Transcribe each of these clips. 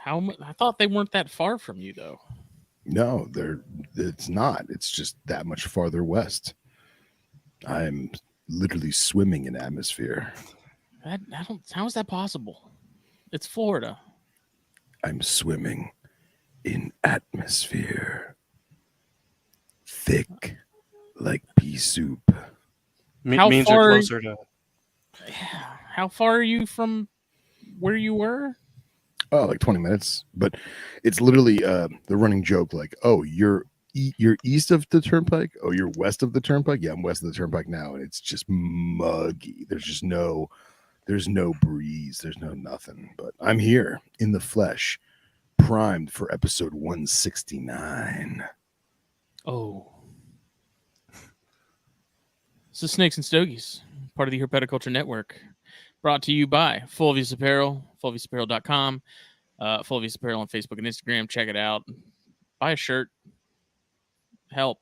I thought they weren't that far from you, though. No, it's not. It's just that much farther west. I'm literally swimming in atmosphere. How is that possible? It's Florida. I'm swimming in atmosphere. Thick like pea soup. Means you're closer to... How far are you from where you were? Oh, like 20 minutes. But it's literally the running joke, like, oh, you're east of the turnpike. Oh, you're west of the turnpike. Yeah, I'm west of the turnpike now, and it's just muggy. There's no breeze. There's no nothing. But I'm here in the flesh, primed for episode 169. Oh. This is Snakes and Stogies, part of the Herpetoculture Network, brought to you by Full Views Apparel, fullviewsapparel.com, Full Views Apparel on Facebook and Instagram. Check it out. Buy a shirt. Help.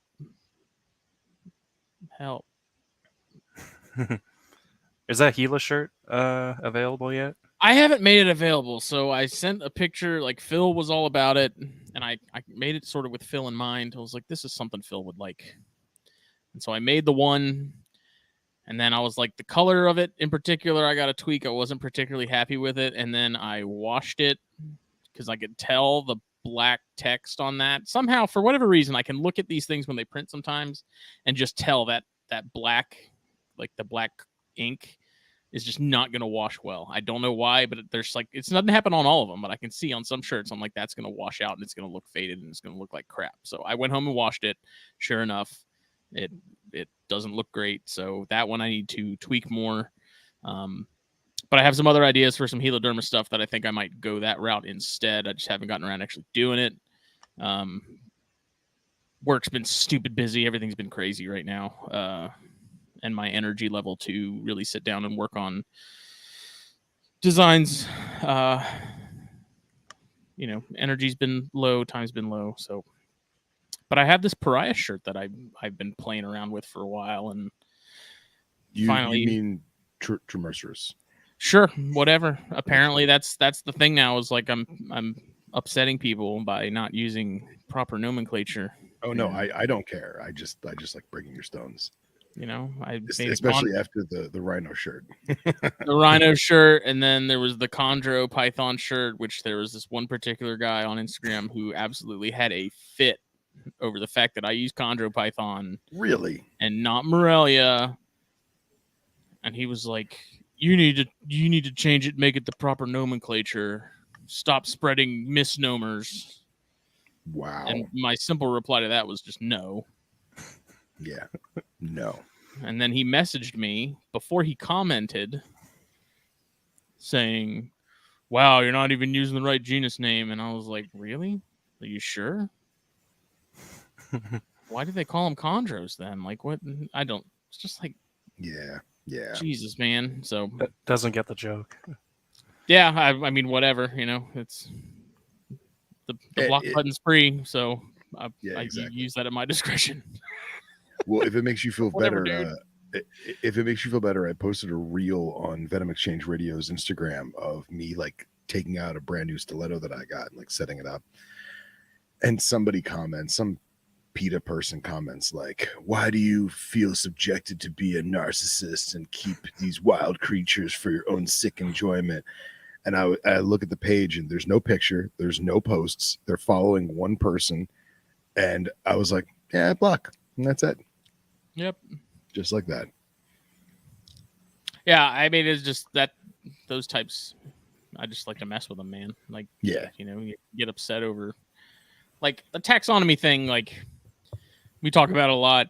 Is that Gila shirt available yet? I haven't made it available, so I sent a picture. Like, Phil was all about it, and I made it sort of with Phil in mind. I was like, this is something Phil would like. And so I made the one, and then I was like, the color of it in particular, I got a tweak. I wasn't particularly happy with it, and then I washed it because I could tell the black text on that. Somehow, for whatever reason, I can look at these things when they print sometimes and just tell that black, like the black ink, is just not going to wash well. I don't know why, but there's like, it's doesn't happen on all of them, but I can see on some shirts, I'm like, that's going to wash out and it's going to look faded and it's going to look like crap. So I went home and washed it. Sure enough, it doesn't look great. So that one I need to tweak more. But I have some other ideas for some Heloderma stuff that I think I might go that route instead. I just haven't gotten around to actually doing it. Work's been stupid busy. Everything's been crazy right now. And my energy level to really sit down and work on designs. Energy's been low, time's been low. So, but I have this Pariah shirt that I've been playing around with for a while, and finally, you mean Tremercerus? Sure, whatever. Apparently, that's the thing now. Is like I'm upsetting people by not using proper nomenclature. Oh no, I don't care. I just like breaking your stones. You know, especially after the rhino shirt. The rhino shirt, and then there was the chondro python shirt, which there was this one particular guy on Instagram who absolutely had a fit over the fact that I use chondro python, really, and not Morelia. And he was like, "You need to change it, make it the proper nomenclature. Stop spreading misnomers." Wow. And my simple reply to that was just no. Yeah, no. And then he messaged me before he commented saying, "Wow, you're not even using the right genus name." And I was like, "Really? Are you sure?" Why did they call them chondros then? Like, what? I don't. It's just like, yeah. Jesus, man. So that doesn't get the joke. Yeah, I mean, whatever. You know, it's the block button's free, so I use that at my discretion. Well, if it makes you feel Whatever, better, if it makes you feel better, I posted a reel on Venom Exchange Radio's Instagram of me like taking out a brand new stiletto that I got and like setting it up. And somebody comments, some PETA person comments like, "Why do you feel subjected to be a narcissist and keep these wild creatures for your own sick enjoyment?" And I look at the page and there's no picture, there's no posts. They're following one person. And I was like, yeah, block. And that's it. Yep. Just like that. Yeah, I mean, it's just that those types, I just like to mess with them, man. Like, yeah, you get upset over, like, the taxonomy thing. Like, we talk about it a lot.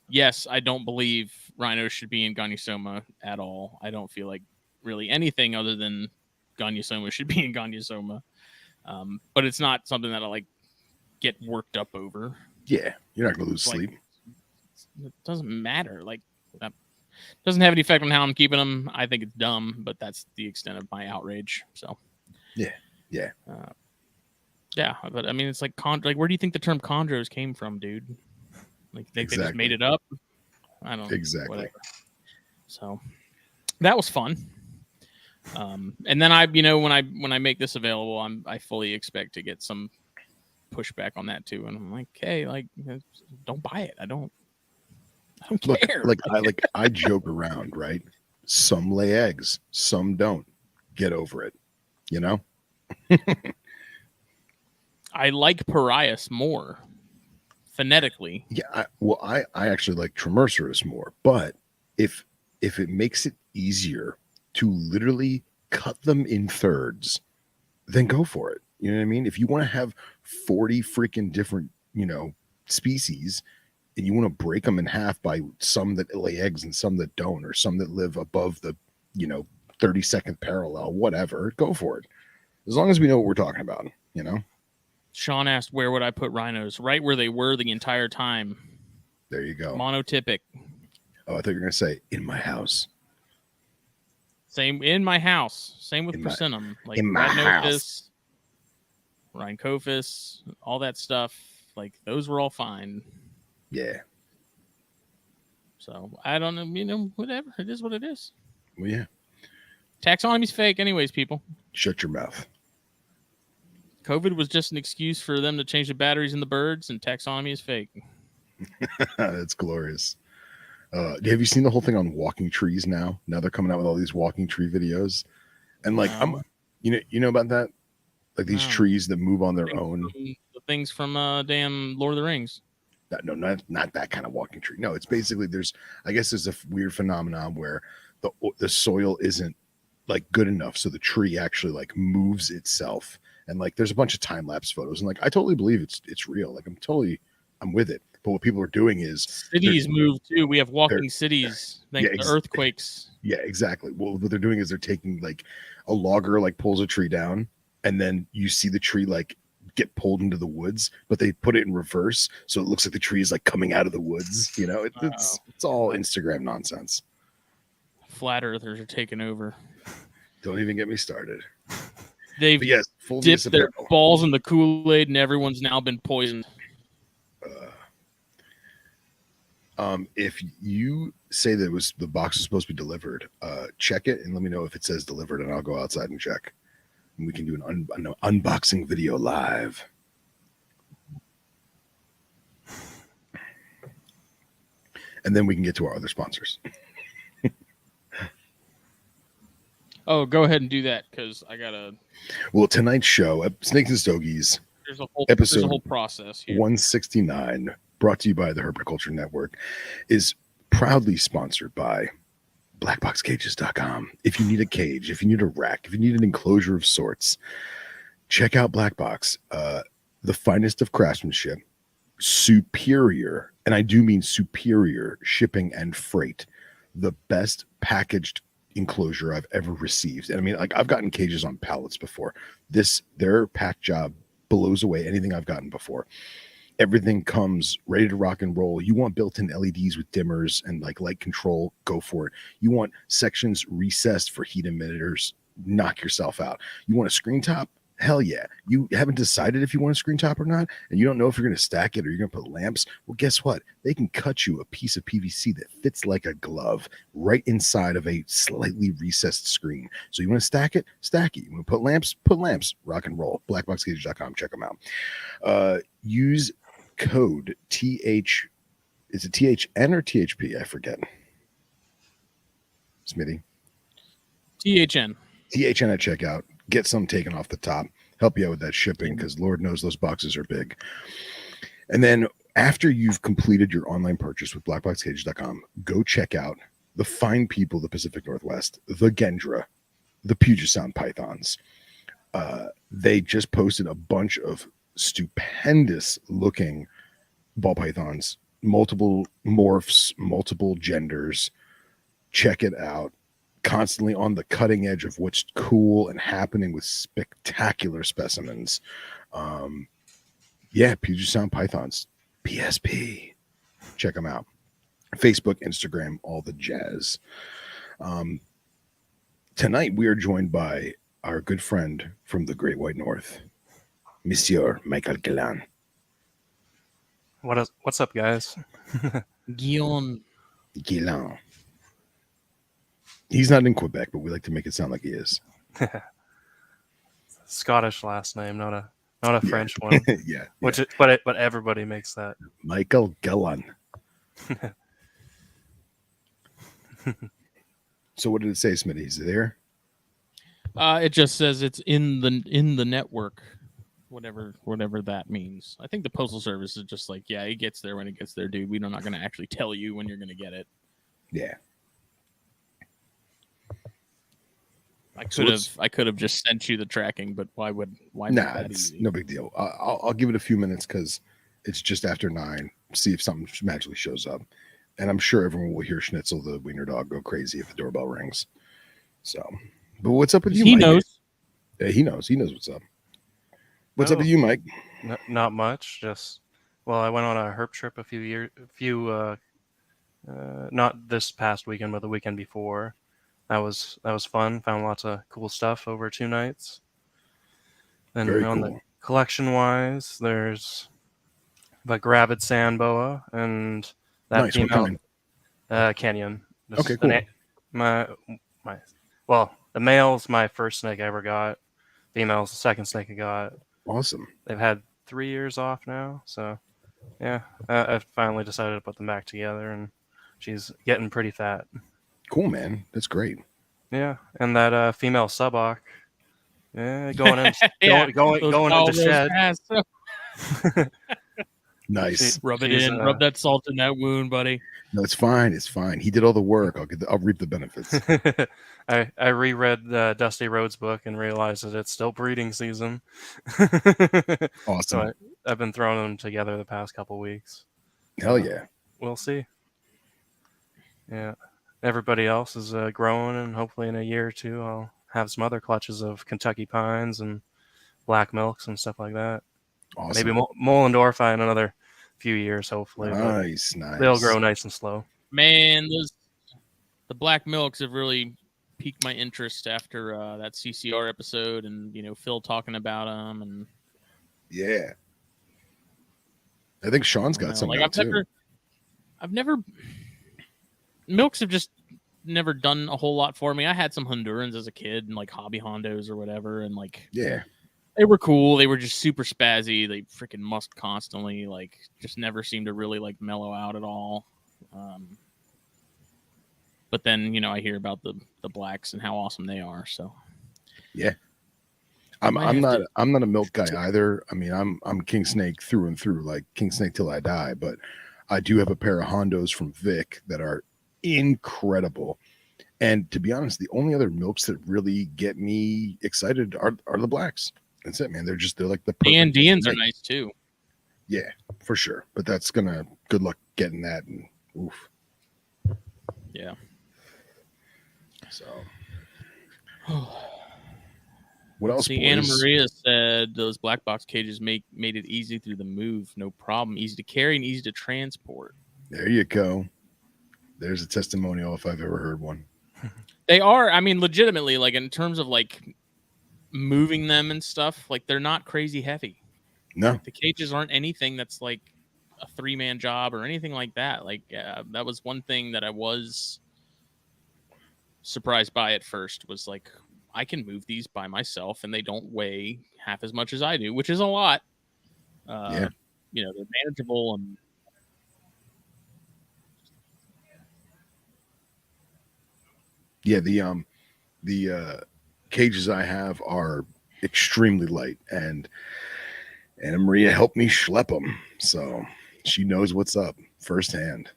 Yes, I don't believe rhinos should be in Gonyosoma at all. I don't feel like really anything other than Gonyosoma should be in Gonyosoma. But it's not something that I like get worked up over. Yeah, you're not gonna lose sleep. It doesn't matter. Like, that doesn't have any effect on how I'm keeping them. I think it's dumb, but that's the extent of my outrage. So, yeah. But I mean, it's like where do you think the term chondros came from, dude? Like, they just made it up? I don't know. Exactly. Whatever. So that was fun. And then when I make this available, I fully expect to get some pushback on that too. And I'm like, hey, like, don't buy it. I don't Look, care. I joke around, right? Some lay eggs, some don't. Get over it, you know? I like Parias more phonetically. Yeah, I actually like Tremercerus more, but if it makes it easier to literally cut them in thirds, then go for it. You know what I mean? If you want to have 40 freaking different, species, and you want to break them in half by some that lay eggs and some that don't, or some that live above the, 32nd parallel, whatever, go for it. As long as we know what we're talking about, Sean asked, where would I put rhinos? Right where they were the entire time. There you go. Monotypic. Oh, I thought you were going to say in my house. Same in my house. Same with Persimmon. Like in my house. Rhynchophis, all that stuff. Like those were all fine. Yeah. So I don't know, whatever. It is what it is. Well, yeah. Taxonomy's fake anyways, people. Shut your mouth. COVID was just an excuse for them to change the batteries in the birds, and taxonomy is fake. That's glorious. Have you seen the whole thing on walking trees now? Now they're coming out with all these walking tree videos. And like, No. you know about that? Like these trees that move on their own. The things from damn Lord of the Rings. No, not that kind of walking tree. No, it's basically there's a weird phenomenon where the soil isn't like good enough, so the tree actually like moves itself. And like there's a bunch of time lapse photos, and like I totally believe it's real. Like I'm with it. But what people are doing is cities move too. We have walking cities thanks to earthquakes. Yeah, exactly. Well, what they're doing is they're taking like a logger like pulls a tree down, and then you see the tree like get pulled into the woods, but they put it in reverse, so it looks like the tree is like coming out of the woods. It's all Instagram nonsense. Flat earthers are taking over. Don't even get me started. They've dipped their balls in the Kool-Aid, and everyone's now been poisoned. If you say that the box was supposed to be delivered, check it and let me know if it says delivered, and I'll go outside and check. And we can do an unboxing video live. And then we can get to our other sponsors. Oh, go ahead and do that because I gotta. Well, tonight's show, Snakes and Stogies, there's a whole process here. 169, brought to you by the Herpetoculture Network, is proudly sponsored by BlackBoxCages.com. If you need a cage, if you need a rack, if you need an enclosure of sorts, check out BlackBox. The finest of craftsmanship, superior, and I do mean superior shipping and freight, the best packaged enclosure I've ever received. And I mean, like I've gotten cages on pallets before. Their pack job blows away anything I've gotten before. Everything comes ready to rock and roll. You want built-in LEDs with dimmers and like light control, go for it. You want sections recessed for heat emitters, knock yourself out. You want a screen top? Hell yeah. You haven't decided if you want a screen top or not, and you don't know if you're going to stack it or you're going to put lamps. Well, guess what? They can cut you a piece of PVC that fits like a glove right inside of a slightly recessed screen. So you want to stack it? Stack it. You want to put lamps? Put lamps. Rock and roll. BlackBoxCages.com. Check them out. Use code TH. Is it THN or THP? I forget. Smitty. THN. THN at checkout. Get some taken off the top. Help you out with that shipping because Lord knows those boxes are big. And then after you've completed your online purchase with BlackBoxCages.com, go check out the fine people of the Pacific Northwest, the Gendra, the Puget Sound pythons. They just posted a bunch of stupendous looking ball pythons, multiple morphs, multiple genders. Check it out. Constantly on the cutting edge of what's cool and happening with spectacular specimens. Puget Sound pythons, PSP. Check them out. Facebook, Instagram, all the jazz. Tonight we are joined by our good friend from the Great White North, Monsieur Michael Gillon. What's up, guys? Gillon. He's not in Quebec, but we like to make it sound like he is. Scottish last name, not a Yeah. French one. Yeah. But everybody makes that. Michael Gillon. So what did it say, Smitty? Is it there? It just says it's in the network, whatever that means. I think the Postal Service is just like, yeah, it gets there when it gets there, dude. We're not going to actually tell you when you're going to get it. Yeah. I could have just sent you the tracking, but why? Nah, it's easy? no big deal. I'll give it a few minutes because it's just after 9. See if something magically shows up, and I'm sure everyone will hear Schnitzel the wiener dog go crazy if the doorbell rings. So, but what's up with you, He Mike? knows. Yeah, he knows what's up. What's up with you, Mike? Not much. Just I went on a herp trip not this past weekend, but the weekend before. That was fun. Found lots of cool stuff over 2 nights. Then Very on cool. the collection wise, there's the gravid sand boa and that Nice. What female kind? Canyon. Okay, cool. The male's my first snake I ever got. Female's the second snake I got. Awesome. They've had 3 years off now, so yeah, I finally decided to put them back together, and she's getting pretty fat. Cool, man. That's great. Yeah, and that female subok, going in, Yeah, going in the shed. Nice. Rub it in. Rub that salt in that wound, buddy. No, it's fine. It's fine. He did all the work. I'll reap the benefits. I reread Dusty Rhodes' book and realized that it's still breeding season. Awesome. So I've been throwing them together the past couple weeks. Hell yeah. We'll see. Yeah. Everybody else is growing, and hopefully in a year or two I'll have some other clutches of Kentucky pines and black milks and stuff like that. Awesome. Maybe Mollendorf in another few years, hopefully. Nice. They'll grow nice and slow. Man, the black milks have really piqued my interest after that CCR episode, and Phil talking about them, and yeah, I think Sean's got some. I've never milks have just never done a whole lot for me. I had some Hondurans as a kid and like hobby Hondos or whatever, and yeah, they were cool. They were just super spazzy. They freaking musked constantly. Just never seemed to really mellow out at all. But then I hear about the blacks and how awesome they are. So yeah, I'm not a milk guy either. I mean, I'm King Snake through and through, like King Snake till I die. But I do have a pair of Hondos from Vic that are incredible. And to be honest, the only other milks that really get me excited are the blacks. That's it, man. They're like the perfect. Andeans are nice too. Yeah, for sure. But that's good luck getting that. And oof. Yeah. So. What else? See, Anna Maria said those black box cages made it easy through the move. No problem. Easy to carry and easy to transport. There you go. There's a testimonial if I've ever heard one. They are. I mean, legitimately, in terms of moving them and stuff, they're not crazy heavy. No. The cages aren't anything that's a 3-man job or anything like that. That was one thing that I was surprised by at first, was I can move these by myself and they don't weigh half as much as I do, which is a lot. Yeah. They're manageable and yeah, the cages I have are extremely light, and Anna Maria helped me schlep them, so she knows what's up firsthand.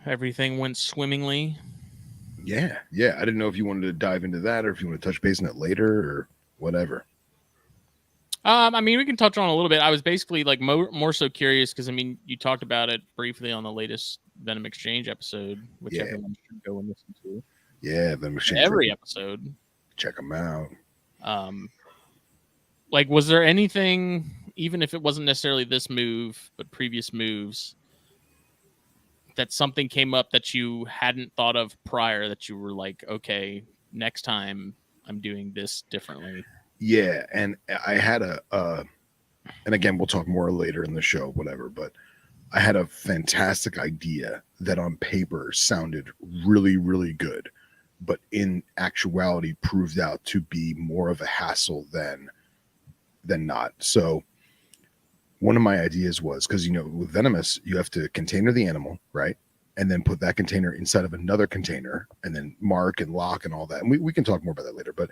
Everything went swimmingly. Yeah. I didn't know if you wanted to dive into that or if you want to touch base on it later or whatever. I mean, we can touch on a little bit. I was basically more so curious because you talked about it briefly on the latest Venom Exchange episode, which everyone should go and listen to. Yeah, Venom Exchange. Every episode. Check them out. Was there anything, even if it wasn't necessarily this move, but previous moves, that something came up that you hadn't thought of prior that you were okay, next time I'm doing this differently? Yeah, and I had and again, we'll talk more later in the show, whatever, but I had a fantastic idea that on paper sounded really, really good, but in actuality proved out to be more of a hassle than not. So one of my ideas was, because with venomous you have to container the animal, right, and then put that container inside of another container and then mark and lock and all that, and we can talk more about that later. But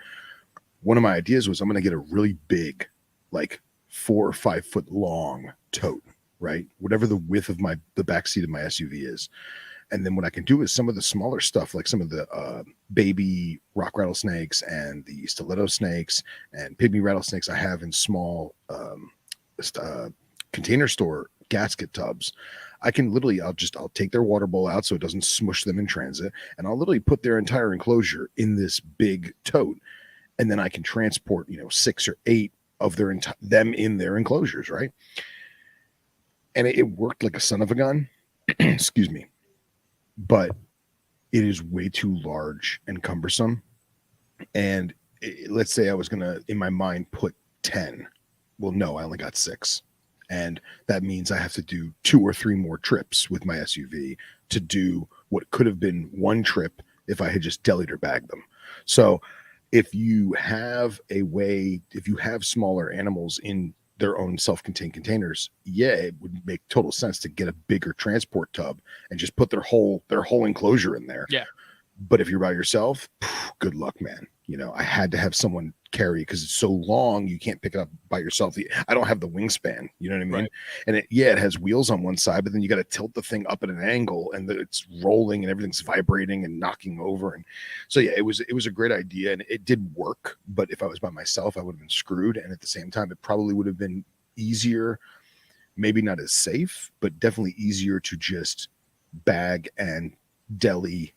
one of my ideas was I'm going to get a really big, like 4 or 5 foot long tote, right, whatever the width of the back seat of my SUV is. And then what I can do is some of the smaller stuff, like some of the baby rock rattlesnakes and the stiletto snakes and pygmy rattlesnakes I have in small container store gasket tubs. I can literally, I'll take their water bowl out so it doesn't smush them in transit, and I'll literally put their entire enclosure in this big tote, and then I can transport 6 or 8 of them in their enclosures, right? And it worked like a son of a gun. Excuse me. But it is way too large and cumbersome. And let's say I was going to, in my mind, put 10. Well, no, I only got 6. And that means I have to do 2 or 3 more trips with my SUV to do what could have been 1 trip if I had just delied or bagged them. So if you have smaller animals in their own self-contained containers, it would make total sense to get a bigger transport tub and just put their whole enclosure in there. Yeah. But if you're by yourself, good luck, man. I had to have someone carry, because it's so long you can't pick it up by yourself. I don't have the wingspan, you know what I mean? Right. And it has wheels on one side, but then you got to tilt the thing up at an angle, and it's rolling and everything's vibrating and knocking over. And so it was a great idea, and it did work. But if I was by myself, I would have been screwed. And at the same time, it probably would have been easier, maybe not as safe, but definitely easier to just bag and deli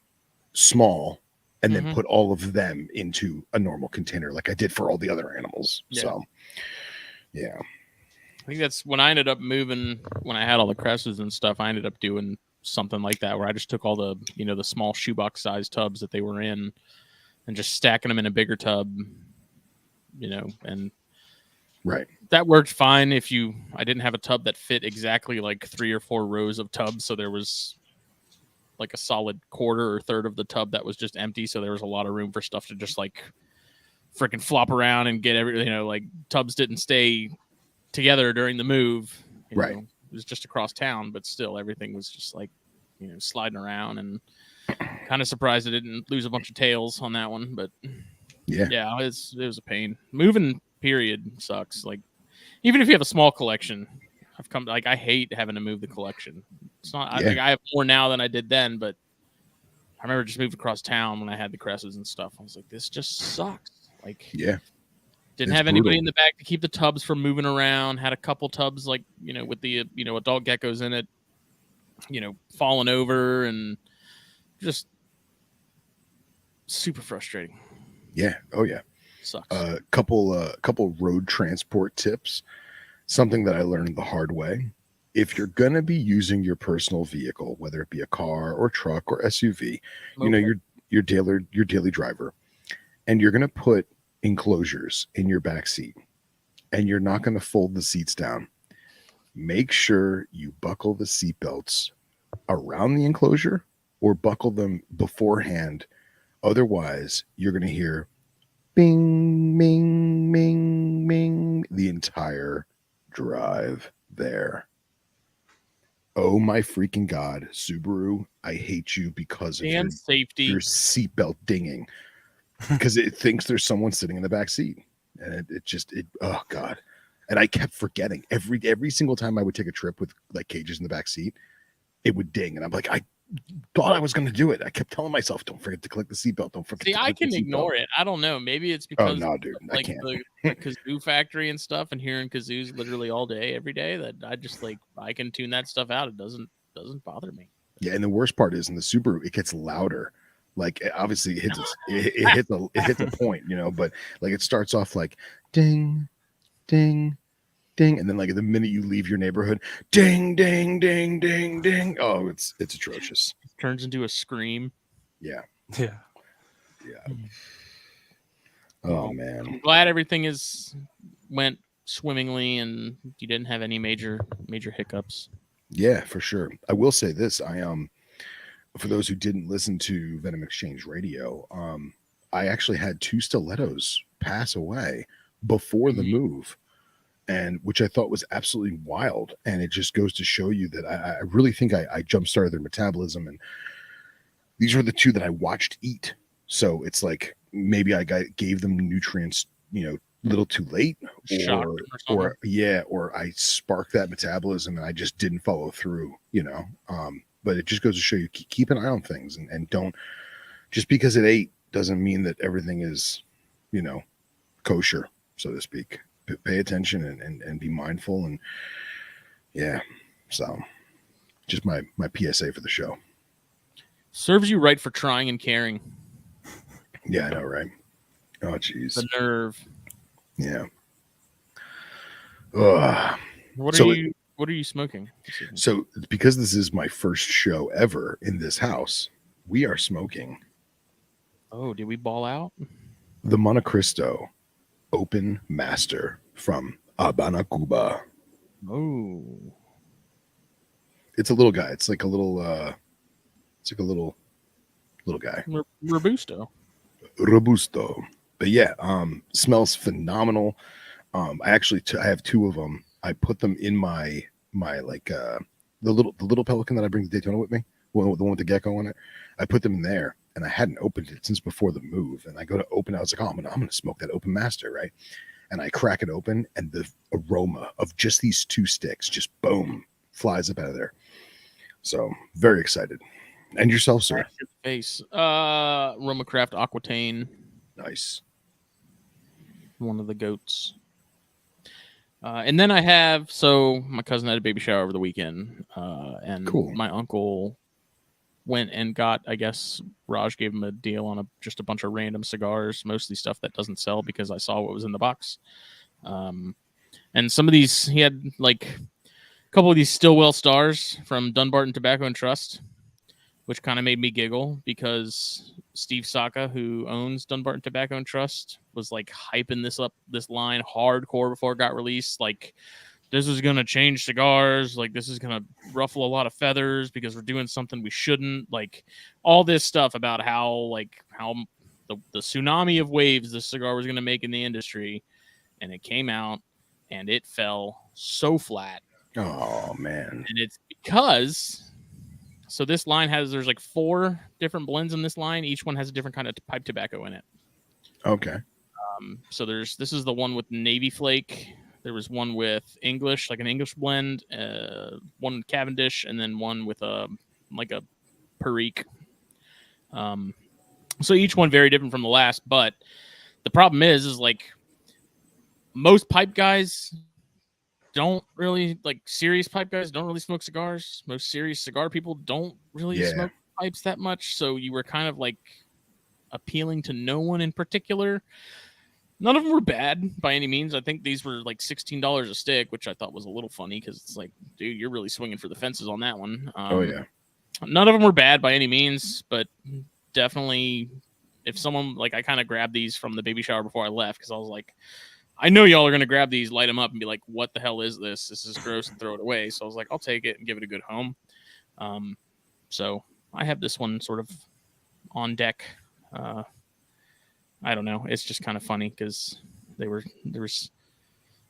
small and then put all of them into a normal container like I did for all the other animals. Yeah. So yeah, I think that's when I ended up moving, when I had all the cresses and stuff. I ended up doing something like that, where I just took all the the small shoebox size tubs that they were in and just stacking them in a bigger tub, and right, that worked fine. I didn't have a tub that fit exactly like 3 or 4 rows of tubs, so there was like a solid quarter or third of the tub that was just empty, so there was a lot of room for stuff to just like freaking flop around and get like tubs didn't stay together during the move. Right. It was just across town, but still everything was just like sliding around, and kind of surprised I didn't lose a bunch of tails on that one. But yeah, it was a pain. Moving period sucks. Like, even if you have a small collection, I hate having to move the collection. It's not. I think I have more now than I did then, but I remember just moved across town when I had the cresses and stuff. I was like, this just sucks. Like, didn't have anybody in the back to keep the tubs from moving around. Had a couple tubs with the adult geckos in it, falling over, and just super frustrating. Yeah. Oh yeah. Sucks. Couple road transport tips. Something that I learned the hard way. If you're going to be using your personal vehicle, whether it be a car or truck or SUV, your daily driver, and you're going to put enclosures in your back seat, and you're not going to fold the seats down, make sure you buckle the seat belts around the enclosure or buckle them beforehand. Otherwise, you're going to hear bing, bing, bing, bing the entire drive there. Oh my freaking God, Subaru, I hate you because of your seatbelt dinging, because it thinks there's someone sitting in the back seat, and it oh God. And I kept forgetting every single time I would take a trip with like cages in the back seat, it would ding, and I'm like, I thought I was going to do it. I kept telling myself, don't forget to click the seatbelt. Don't forget. See, I can ignore it. I don't know. Maybe it's because dude, like the kazoo factory and stuff, and hearing kazoos literally all day, every day, that I just I can tune that stuff out. It doesn't bother me. Yeah, and the worst part is in the Subaru, it gets louder. Like, obviously it hits a point, but like it starts off like ding, ding, ding, and then like the minute you leave your neighborhood, ding, ding, ding, ding, ding. Oh, it's atrocious. It turns into a scream. Yeah. Oh man, I'm glad everything went swimmingly and you didn't have any major hiccups. Yeah, for sure. I will say this. For those who didn't listen to Venom Exchange Radio, I actually had 2 stilettos pass away before the move, and which I thought was absolutely wild. And it just goes to show you that I really think I jump started their metabolism, and these were the 2 that I watched eat. So it's like maybe I gave them nutrients, a little too late, or I sparked that metabolism and I just didn't follow through, but it just goes to show you keep an eye on things, and don't, just because it ate doesn't mean that everything is, kosher, so to speak. Pay attention and be mindful. And yeah, so just my PSA for the show. Serves you right for trying and caring. Yeah, I know, right? Oh, geez. The nerve. Yeah. What are you smoking? So because this is my first show ever in this house, we are smoking. Oh, did we ball out? The Montecristo Open Master from Habana, Cuba. Oh. It's a little guy. It's like a little little guy. Robusto. But yeah, smells phenomenal. I actually I have 2 of them. I put them in my like the little Pelican that I bring to Daytona with me, the one with the gecko on it. I put them in there, and I hadn't opened it since before the move. And I go to open it. I was like, oh, I'm gonna smoke that Open Master, right? And I crack it open, and the aroma of just these 2 sticks just boom flies up out of there. So very excited. And yourself, sir? Face. Roma Craft Aquitaine. Nice. One of the goats. And then I have, so my cousin had a baby shower over the weekend, and cool. My uncle went and got, I guess Raj gave him a deal on just a bunch of random cigars, mostly stuff that doesn't sell because I saw what was in the box. And some of these, he had like a couple of these Stillwell Stars from Dunbarton Tobacco and Trust, which kind of made me giggle because Steve Saka, who owns Dunbarton Tobacco and Trust, was like hyping this line hardcore before it got released. Like, this is going to change cigars. Like, this is going to ruffle a lot of feathers because we're doing something we shouldn't. Like, all this stuff about how the tsunami of waves this cigar was going to make in the industry. And it came out and it fell so flat. Oh, man. And it's because... So this line there's like 4 different blends in this line. Each one has a different kind of pipe tobacco in it. Okay. So this is the one with Navy Flake. There was one with English, like an English blend, one Cavendish, and then one with a Perique. So each one very different from the last. But the problem is like most pipe guys don't really, like serious pipe guys don't really smoke cigars. Most serious cigar people don't really smoke pipes that much. So you were kind of like appealing to no one in particular. None of them were bad by any means. I think these were like $16 a stick, which I thought was a little funny because it's like, dude, you're really swinging for the fences on that one. Oh yeah. None of them were bad by any means, but definitely if someone, like, I kind of grabbed these from the baby shower before I left because I was like, I know y'all are going to grab these, light them up, and be like, what the hell is this? This is gross, and throw it away. So I was like, I'll take it and give it a good home. So I have this one sort of on deck. I don't know. It's just kind of funny because there was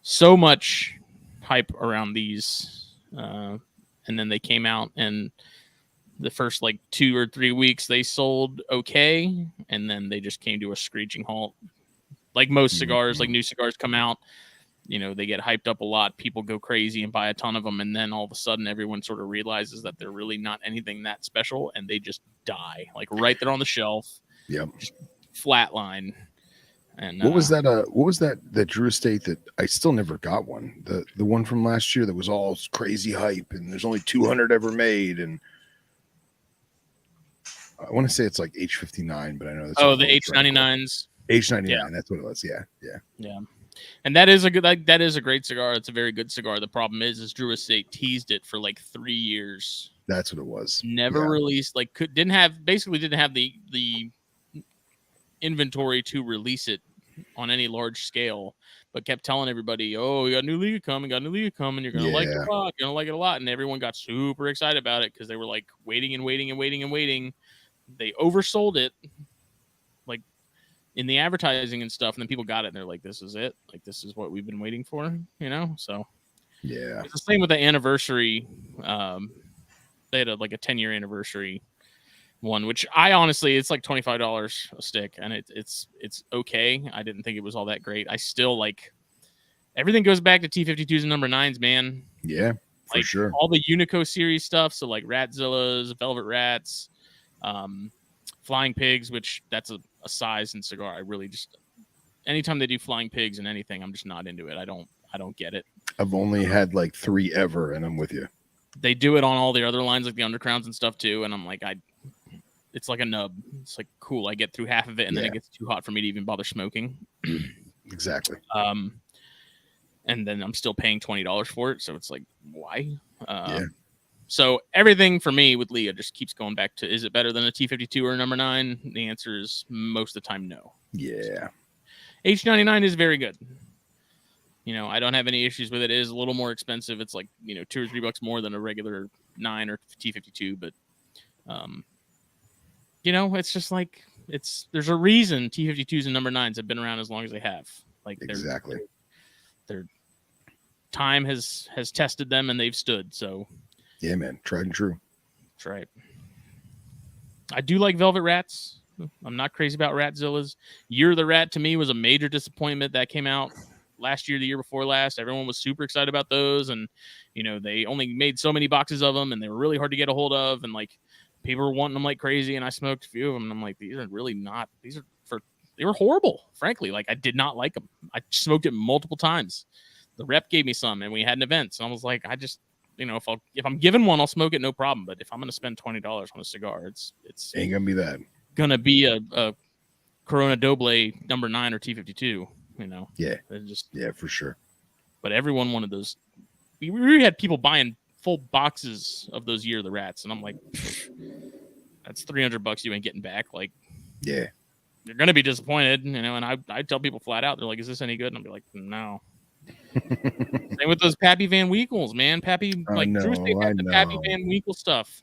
so much hype around these. And then they came out, and the first like 2 or 3 weeks they sold okay. And then they just came to a screeching halt. Like most cigars, like new cigars come out, they get hyped up a lot. People go crazy and buy a ton of them. And then all of a sudden, everyone sort of realizes that they're really not anything that special. And they just die, like right there on the shelf. Yep. Just flatline. And what was that? What was that Drew Estate that I still never got one? The one from last year that was all crazy hype, and there's only 200 ever made. And I want to say it's like H59, but I know that's the H99s. H99, yeah. That's what it was. Yeah. And that is a great cigar. It's a very good cigar. The problem is Drew Estate teased it for like 3 years. That's what it was. Never released, like didn't have the inventory to release it on any large scale, but kept telling everybody, "Oh, we got a new Liga coming, You're gonna like it a lot, you're gonna like it a lot," and everyone got super excited about it because they were like waiting and waiting and waiting and waiting. They oversold it, like in the advertising and stuff, and then people got it and they're like, "This is it, like this is what we've been waiting for," you know. So Yeah, it's the same with the anniversary. They had a 10-year anniversary one, which I honestly, it's like $25 a stick, and it's okay. I didn't think it was all that great. I still like everything goes back to T52s and number 9s, man. Yeah, for like sure. All the Unico series stuff, so like Ratzillas, Velvet Rats, Flying Pigs, which that's a size and cigar. I really just anytime they do Flying Pigs and anything, I'm just not into it. I don't get it. I've only had like 3 ever, and I'm with you. They do it on all the other lines, like the Undercrowns and stuff too, and I'm like, it's like a nub. It's like cool. I get through half of it, and then it gets too hot for me to even bother smoking. Exactly. And then I'm still paying $20 for it, so it's like, why? So everything for me with Leah just keeps going back to: is it better than a T52 or a number 9? The answer is most of the time no. Yeah. H99 is very good. You know, I don't have any issues with it. It is a little more expensive. It's like, $2 or $3 more than a regular 9 or T52, but it's just like there's a reason T52s and number 9s have been around as long as they have. Like exactly. Their time has tested them and they've stood. So yeah, man, tried and true. That's right. I do like Velvet Rats. I'm not crazy about Ratzillas. Year of the Rat to me was a major disappointment. That came out last year, the year before last. Everyone was super excited about those, and they only made so many boxes of them, and they were really hard to get a hold of, and like people were wanting them like crazy. And I smoked a few of them, and I'm like, these are really not. They were horrible, frankly. Like I did not like them. I smoked it multiple times. The rep gave me some, and we had an event, so I was like, I just. If I'm given one, I'll smoke it, no problem. But if I'm going to spend $20 on a cigar, it's ain't gonna be that. Gonna be a Corona Doble number 9 or T52. Yeah, for sure. But everyone wanted those. We had people buying full boxes of those Year of the Rats, and I'm like, that's $300 you ain't getting back. Like, yeah, you're gonna be disappointed, And I tell people flat out, they're like, "Is this any good?" And I'll be like, "No." Same with those Pappy Van Winkles, man. Pappy, Drew State had the Pappy Van Winkle stuff.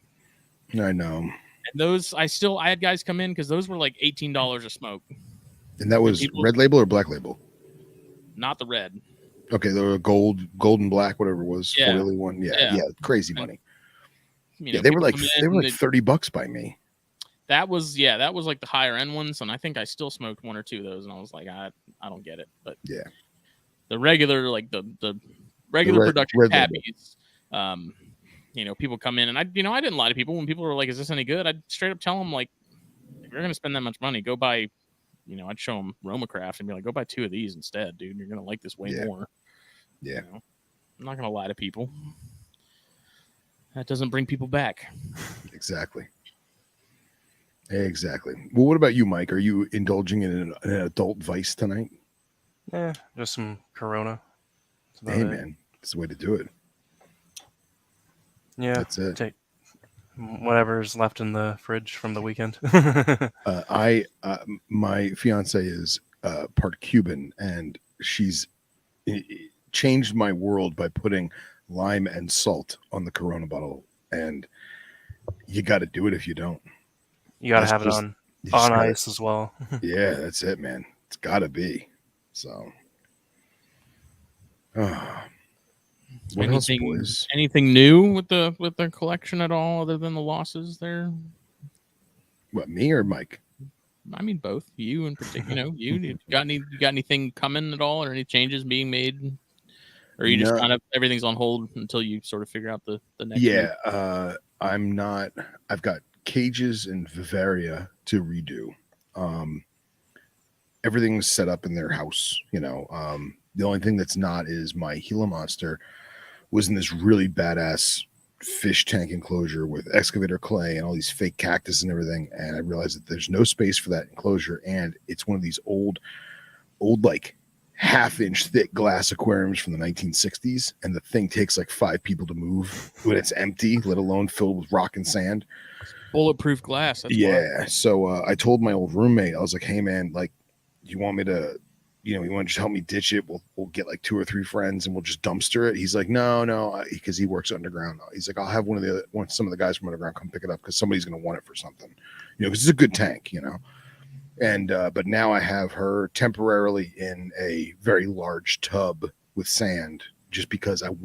I know. And those, I had guys come in because those were like $18 a smoke. And that was red label or black label? Not the red. Okay, the gold and black, whatever it was. Yeah. Foily one. Yeah, crazy money. And, they were like $30 by me. That was like the higher end ones, and I think I still smoked 1 or 2 of those, and I was like, I don't get it. But yeah. The regular, like the regular production Pappies, people come in, and I didn't lie to people when people were like, "Is this any good?" I'd straight up tell them, like, if you're gonna spend that much money, go buy, I'd show them Romacraft and be like, go buy 2 of these instead, dude. You're gonna like this way more. Yeah, I'm not gonna lie to people. That doesn't bring people back. Exactly. Well, what about you, Mike? Are you indulging in an adult vice tonight? Yeah, just some Corona. Hey, man, it's the way to do it. Yeah, that's it. Take whatever's left in the fridge from the weekend. My fiance is part Cuban, and she's changed my world by putting lime and salt on the Corona bottle, and you got to do it if you don't. You got to have it on ice as well. Yeah, that's it, man. It's got to be. So, what else, boys? Anything new with the collection at all, other than the losses there? What, me or Mike? I mean, both. You in particular. You got anything coming at all, or any changes being made, or you just kind of everything's on hold until you sort of figure out the next? Yeah, I'm not. I've got cages and Vivaria to redo. Everything's set up in their house, the only thing that's not is my Gila Monster was in this really badass fish tank enclosure with excavator clay and all these fake cactus and everything. And I realized that there's no space for that enclosure. And it's one of these old, like half-inch thick glass aquariums from the 1960s. And the thing takes like 5 people to move when it's empty, let alone filled with rock and sand. Bulletproof glass. That's why. So I told my old roommate, I was like, hey man, like, you want me to you want to just help me ditch it? We'll get like 2 or 3 friends and we'll just dumpster it. He's like, no, because he works underground. He's like, I'll have some of the guys from underground come pick it up because somebody's going to want it for something, because it's a good tank, And but now I have her temporarily in a very large tub with sand, just because I'm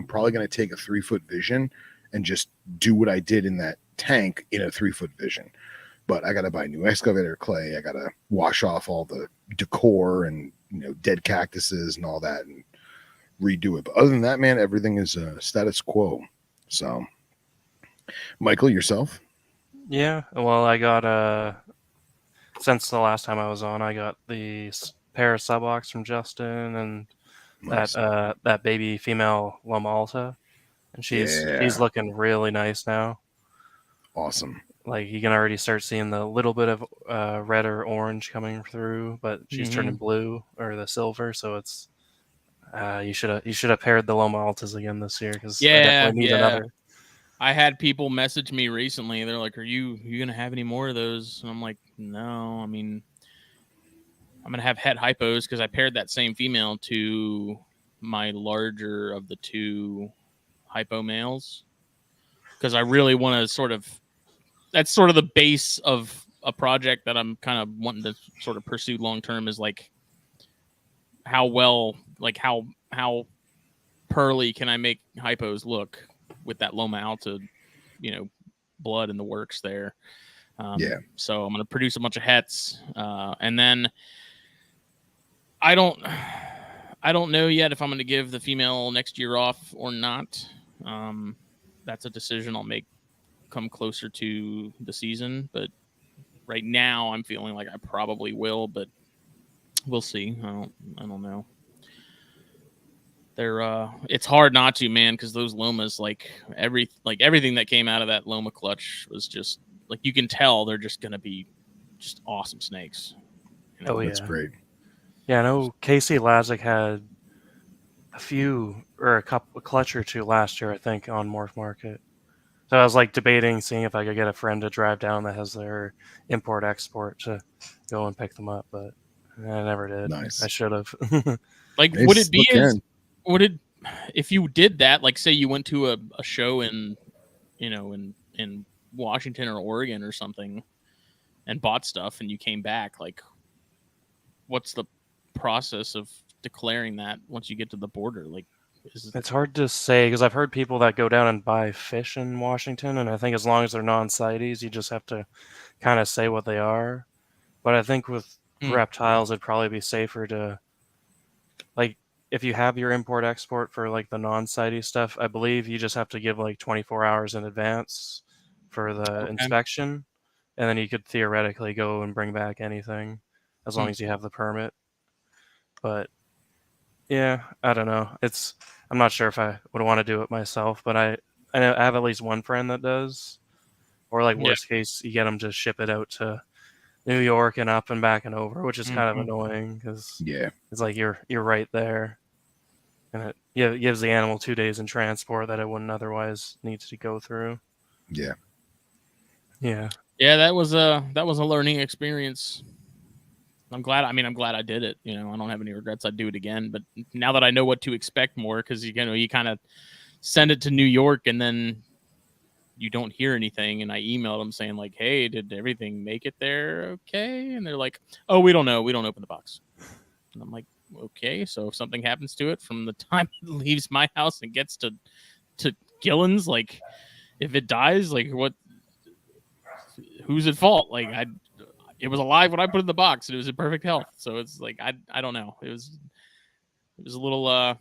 probably going to take a 3-foot vision and just do what I did in that tank in a 3-foot vision. But I got to buy new excavator clay. I got to wash off all the decor and dead cactuses and all that and redo it. But other than that, man, everything is status quo. So, Michael, yourself? Yeah, well, I got since the last time I was on, I got the pair of subocs from Justin and Nice. that baby female Loma Alta, and she's looking really nice now. Awesome. Like you can already start seeing the little bit of red or orange coming through, but she's turning blue or the silver. So it's you should have paired the Loma Altas again this year because I definitely need another. I had people message me recently. They're like, "Are you gonna have any more of those?" And I'm like, "No. I mean, I'm gonna have het hypos because I paired that same female to my larger of the 2 hypo males because I really want to that's sort of the base of a project that I'm kind of wanting to sort of pursue long term is like how pearly can I make hypos look with that Loma Alta, blood in the works there. So I'm going to produce a bunch of hets, and then I don't know yet if I'm going to give the female next year off or not. That's a decision I'll make come closer to the season, but right now I'm feeling like I probably will, but we'll see. I don't know. It's hard not to, man, because those Lomas, everything that came out of that Loma clutch was just like you can tell they're just gonna be just awesome snakes. Oh yeah, that's great. Yeah, I know Casey Lazick had a clutch or 2 last year, I think, on Morph Market. So I was like debating, seeing if I could get a friend to drive down that has their import-export to go and pick them up, but I never did. Nice. I should have. Would it be if you did that, like say you went to a show in Washington or Oregon or something and bought stuff and you came back, like what's the process of declaring that once you get to the border? Like, it's hard to say because I've heard people that go down and buy fish in Washington, and I think as long as they're non-CITES, you just have to kind of say what they are. But I think with reptiles, it'd probably be safer to, like, if you have your import-export for like the non-CITES stuff, I believe you just have to give like 24 hours in advance for the inspection, and then you could theoretically go and bring back anything as long as you have the permit. But yeah, I don't know. I'm not sure if I would want to do it myself, but I have at least one friend that does. Or like worst case, you get them to ship it out to New York and up and back and over, which is kind of annoying because it's like you're right there, and it gives the animal 2 days in transport that it wouldn't otherwise need to go through. Yeah. That was a learning experience. I'm glad I did it. I don't have any regrets. I'd do it again. But now that I know what to expect more, because you kind of send it to New York and then you don't hear anything. And I emailed them saying like, "Hey, did everything make it there? Okay?" And they're like, "Oh, we don't know. We don't open the box." And I'm like, "Okay, so if something happens to it from the time it leaves my house and gets to Gillon's, like, if it dies, like what? Who's at fault? Like it was alive when I put it in the box and it was in perfect health. So it's like I don't know. It was a little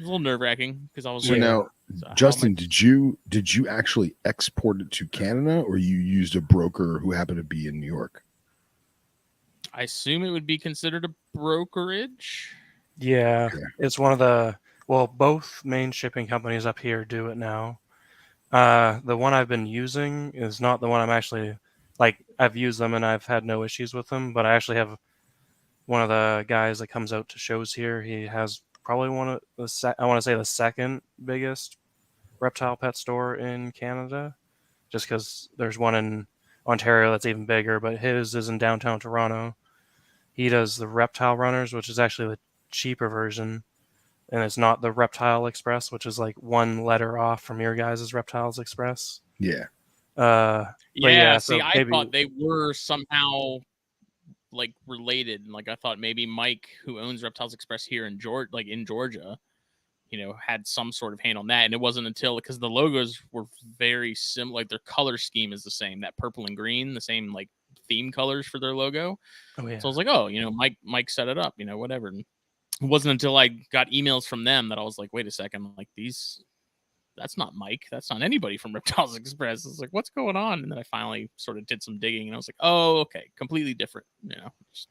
nerve-wracking because I was now, Justin, did you actually export it to Canada or you used a broker who happened to be in New York? I assume it would be considered a brokerage. Yeah, it's one of both main shipping companies up here do it now. The one I've been using is not the one I'm actually, like, I've used them and I've had no issues with them, but I actually have one of the guys that comes out to shows here. He has probably one of the second biggest reptile pet store in Canada, just because there's one in Ontario that's even bigger, but his is in downtown Toronto. he does the Reptile runners, which is actually the cheaper version, and it's not the Reptile Express, which is like one letter off from your guys' Reptiles Express. Yeah. But Yeah, see, so I maybe thought they were somehow like related, and like I thought maybe Mike, who owns Reptiles Express here in Georgia, had some sort of hand on that. And it wasn't until, because the logos were very similar, like their color scheme is the same, that purple and green, the same like theme colors for their logo. Oh yeah. So I was like, oh, Mike set it up, whatever. And it wasn't until I got emails from them that I was like, wait a second, like that's not Mike. That's not anybody from Reptiles Express. It's like, what's going on? And then I finally sort of did some digging, and I was like, oh, okay, completely different. Just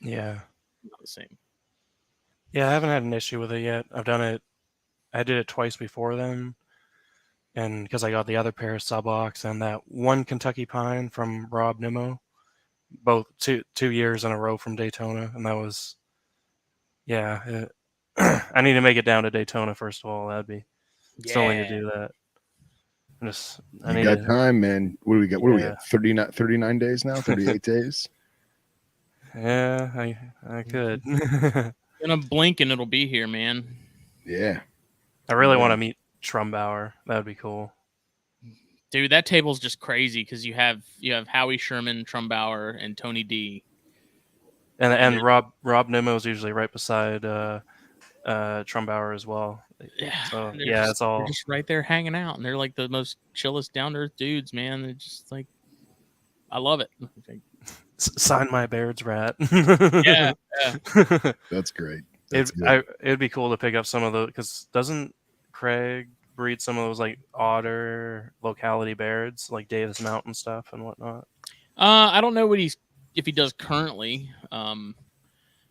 Yeah. not the same. Yeah, I haven't had an issue with it yet. I did it twice before then, and because I got the other pair of Subox and that one Kentucky Pine from Rob Nimmo, both 2 years in a row from Daytona, and that was, yeah. I need to make it down to Daytona first of all. That'd be still need to do that. You got time, man. What do we got? What do we got? 39 days now? 38 days? Yeah, I could. In a blink and it'll be here, man. Yeah. I really want to meet Trumbauer. That would be cool. Dude, that table's just crazy because you have Howie Sherman, Trumbauer, and Tony D. And Rob Nimmo's usually right beside Trumbauer as well. Yeah, so yeah, it's all they're just right there hanging out, and they're like the most chillest, down to earth dudes, man. They're just like, I love it. Sign my Baird's rat. yeah. That's great. It'd be cool to pick up some of those, because doesn't Craig breed some of those like otter locality Bairds, like Davis Mountain stuff and whatnot? I don't know if he does currently.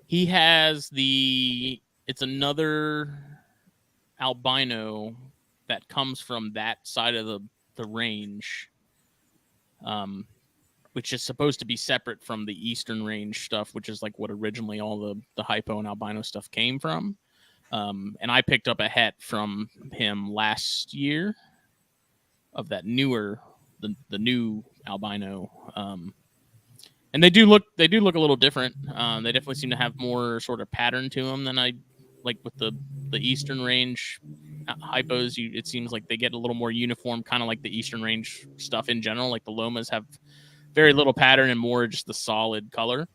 He has it's another albino that comes from that side of the range, which is supposed to be separate from the eastern range stuff, which is like what originally all the hypo and albino stuff came from. And I picked up a het from him last year of that the new albino. And they do look a little different. They definitely seem to have more sort of pattern to them than I like with the eastern range hypos. It seems like they get a little more uniform, kind of like the eastern range stuff in general. Like the Lomas have very little pattern and more just the solid color.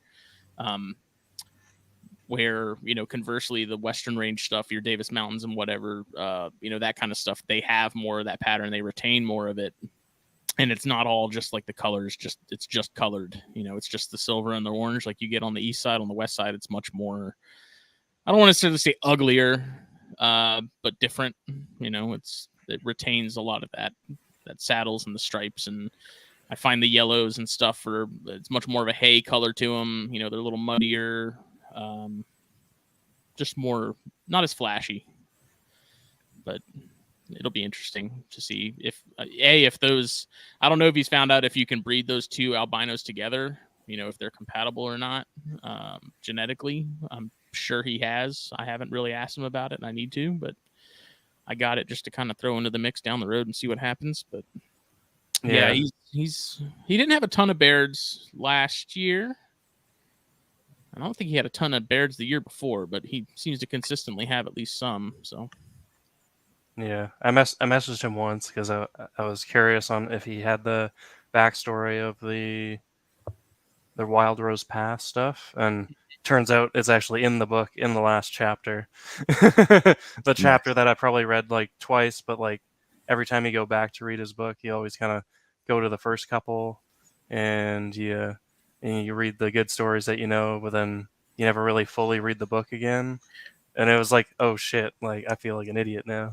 Where, conversely, the western range stuff, your Davis Mountains and whatever, that kind of stuff, they have more of that pattern. They retain more of it. And it's not all just like the colors, it's just colored. It's just the silver and the orange like you get on the east side. On the west side, it's much more, I don't want to necessarily say uglier, but different. It retains a lot of that saddles and the stripes. And I find the yellows and stuff it's much more of a hay color to them. They're a little muddier, just more, not as flashy, but it'll be interesting to see if those, I don't know if he's found out if you can breed those two albinos together, if they're compatible or not, genetically. I'm sure he has. I haven't really asked him about it, and I need to, but I got it just to kind of throw into the mix down the road and see what happens. But yeah, he didn't have a ton of Bairds last year. I don't think he had a ton of Bairds the year before, but he seems to consistently have at least some. So yeah, I messaged him once because I was curious on if he had the backstory of the Wild Rose Pass stuff, and turns out it's actually in the book in the last chapter. The chapter that I probably read like twice, but like every time you go back to read his book, you always kind of go to the first couple, and you read the good stories that but then you never really fully read the book again. And it was like, oh shit, like I feel like an idiot now.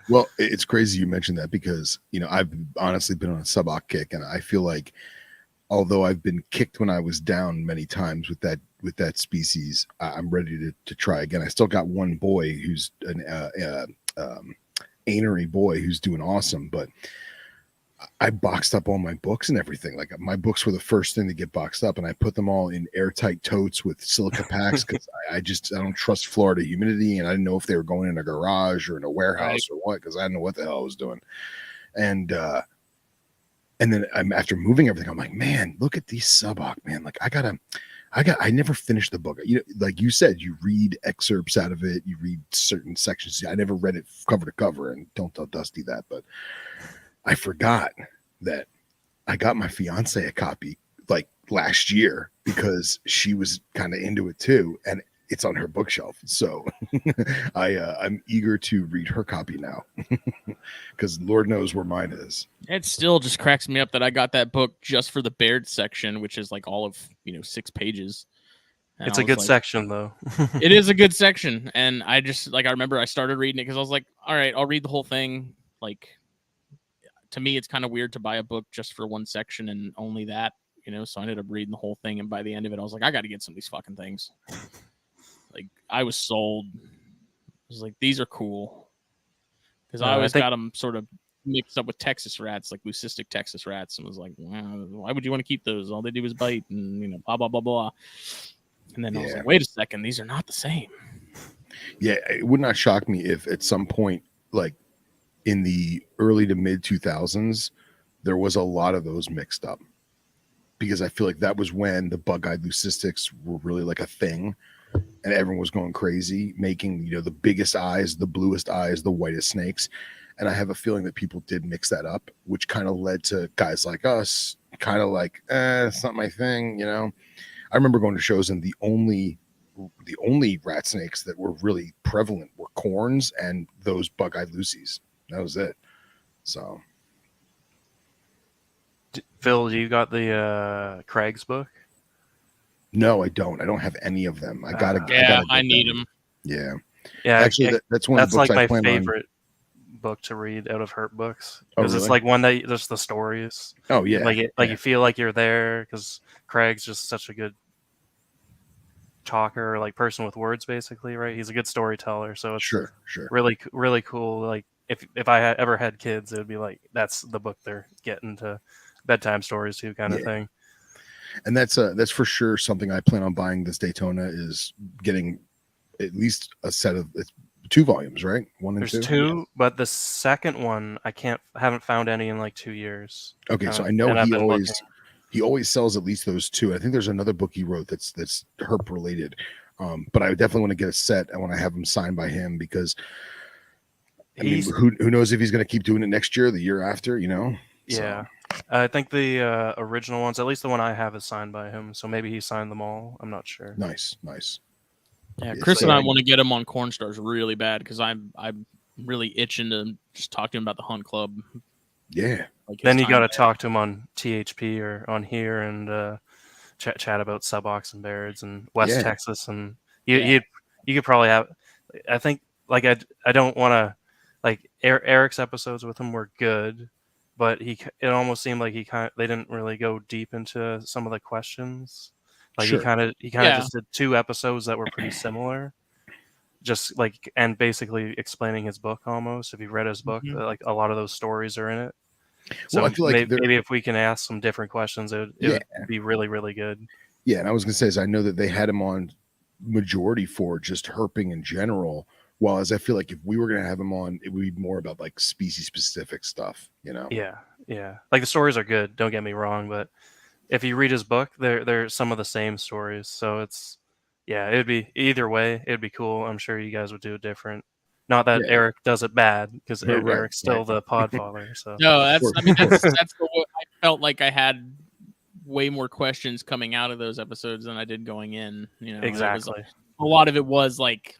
Well, it's crazy you mentioned that because, I've honestly been on a Suboc kick, and I feel like although I've been kicked when I was down many times with that species, I'm ready to try again. I still got one boy who's an anery boy who's doing awesome, but I boxed up all my books and everything. Like my books were the first thing to get boxed up, and I put them all in airtight totes with silica packs because I don't trust Florida humidity, and I didn't know if they were going in a garage or in a warehouse or what, because I didn't know what the hell I was doing. And then after moving everything, I'm like, man, look at these Suboc, man. Like I I never finished the book. You know, like you said, you read excerpts out of it, you read certain sections. I never read it cover to cover, and don't tell Dusty that, but I forgot that I got my fiance a copy like last year because she was kind of into it too, and it's on her bookshelf. So I'm eager to read her copy now because Lord knows where mine is. It still just cracks me up that I got that book just for the Baird section, which is like all of 6 pages. And It's I a was good like, section though. It is a good section, and I just like I remember I started reading it because I was like, all right, I'll read the whole thing. Like, to me, it's kind of weird to buy a book just for one section and only that, So I ended up reading the whole thing, and by the end of it, I was like, I got to get some of these fucking things. Like, I was sold. I was like, these are cool because I always got them sort of mixed up with Texas rats, like leucistic Texas rats, and was like, why would you want to keep those? All they do is bite, and blah blah blah blah. And then I was like, wait a second, these are not the same. Yeah, it would not shock me if at some point, like in the early to mid 2000s, there was a lot of those mixed up, because I feel like that was when the bug-eyed leucistics were really like a thing, and everyone was going crazy, making the biggest eyes, the bluest eyes, the whitest snakes. And I have a feeling that people did mix that up, which kind of led to guys like us kind of like, it's not my thing, I remember going to shows, and the only rat snakes that were really prevalent were corns and those bug-eyed lucies. That was it. So, Phil, you got the Craig's book? No, I don't. I don't have any of them. I need them. Yeah. Actually, that's one of the books like I my plan favorite book to read out of Herp books, because really? it's like one that just the stories. Oh yeah, you feel like you're there because Craig's just such a good talker, like person with words, basically, right? He's a good storyteller, so it's sure, really cool. Like if I ever had kids, it would be like that's the book they're getting to bedtime stories to, kind of thing. And that's for sure something I plan on buying this Daytona, is getting at least a set of 2 volumes, right? There's 2, but the second one I haven't found any in like 2 years. Okay, so I know he always sells at least those 2. I think there's another book he wrote that's herp related, but I definitely want to get a set. I want to have them signed by him, because I mean, who knows if he's going to keep doing it next year, the year after, Yeah. So. I think the original ones, at least the one I have, is signed by him. So maybe he signed them all. I'm not sure. Nice. Yeah, Chris and I want to get him on Corn Stars really bad, because I'm really itching to just talk to him about the Hunt Club. Yeah. Like, then you got to talk to him on THP or on here, and chat about subox and Bairds and West Texas, and you could probably have. I think like I don't want to, like Eric's episodes with him were good, but it almost seemed like they didn't really go deep into some of the questions. Like he kind of just did 2 episodes that were pretty similar, just like, and basically explaining his book almost. If you read his book, like a lot of those stories are in it. So I feel like maybe if we can ask some different questions, it would be really, really good. Yeah, and I was gonna say, is I know that they had him on majority for just herping in general. While as I feel like if we were gonna have him on, it would be more about like species specific stuff, Yeah. Like the stories are good. Don't get me wrong, but if you read his book, they're some of the same stories. So it'd be either way. It'd be cool. I'm sure you guys would do it different. Not that Eric does it bad, because Eric's still the podfather. So no, that's the way I felt like I had way more questions coming out of those episodes than I did going in. Exactly. A lot of it was like,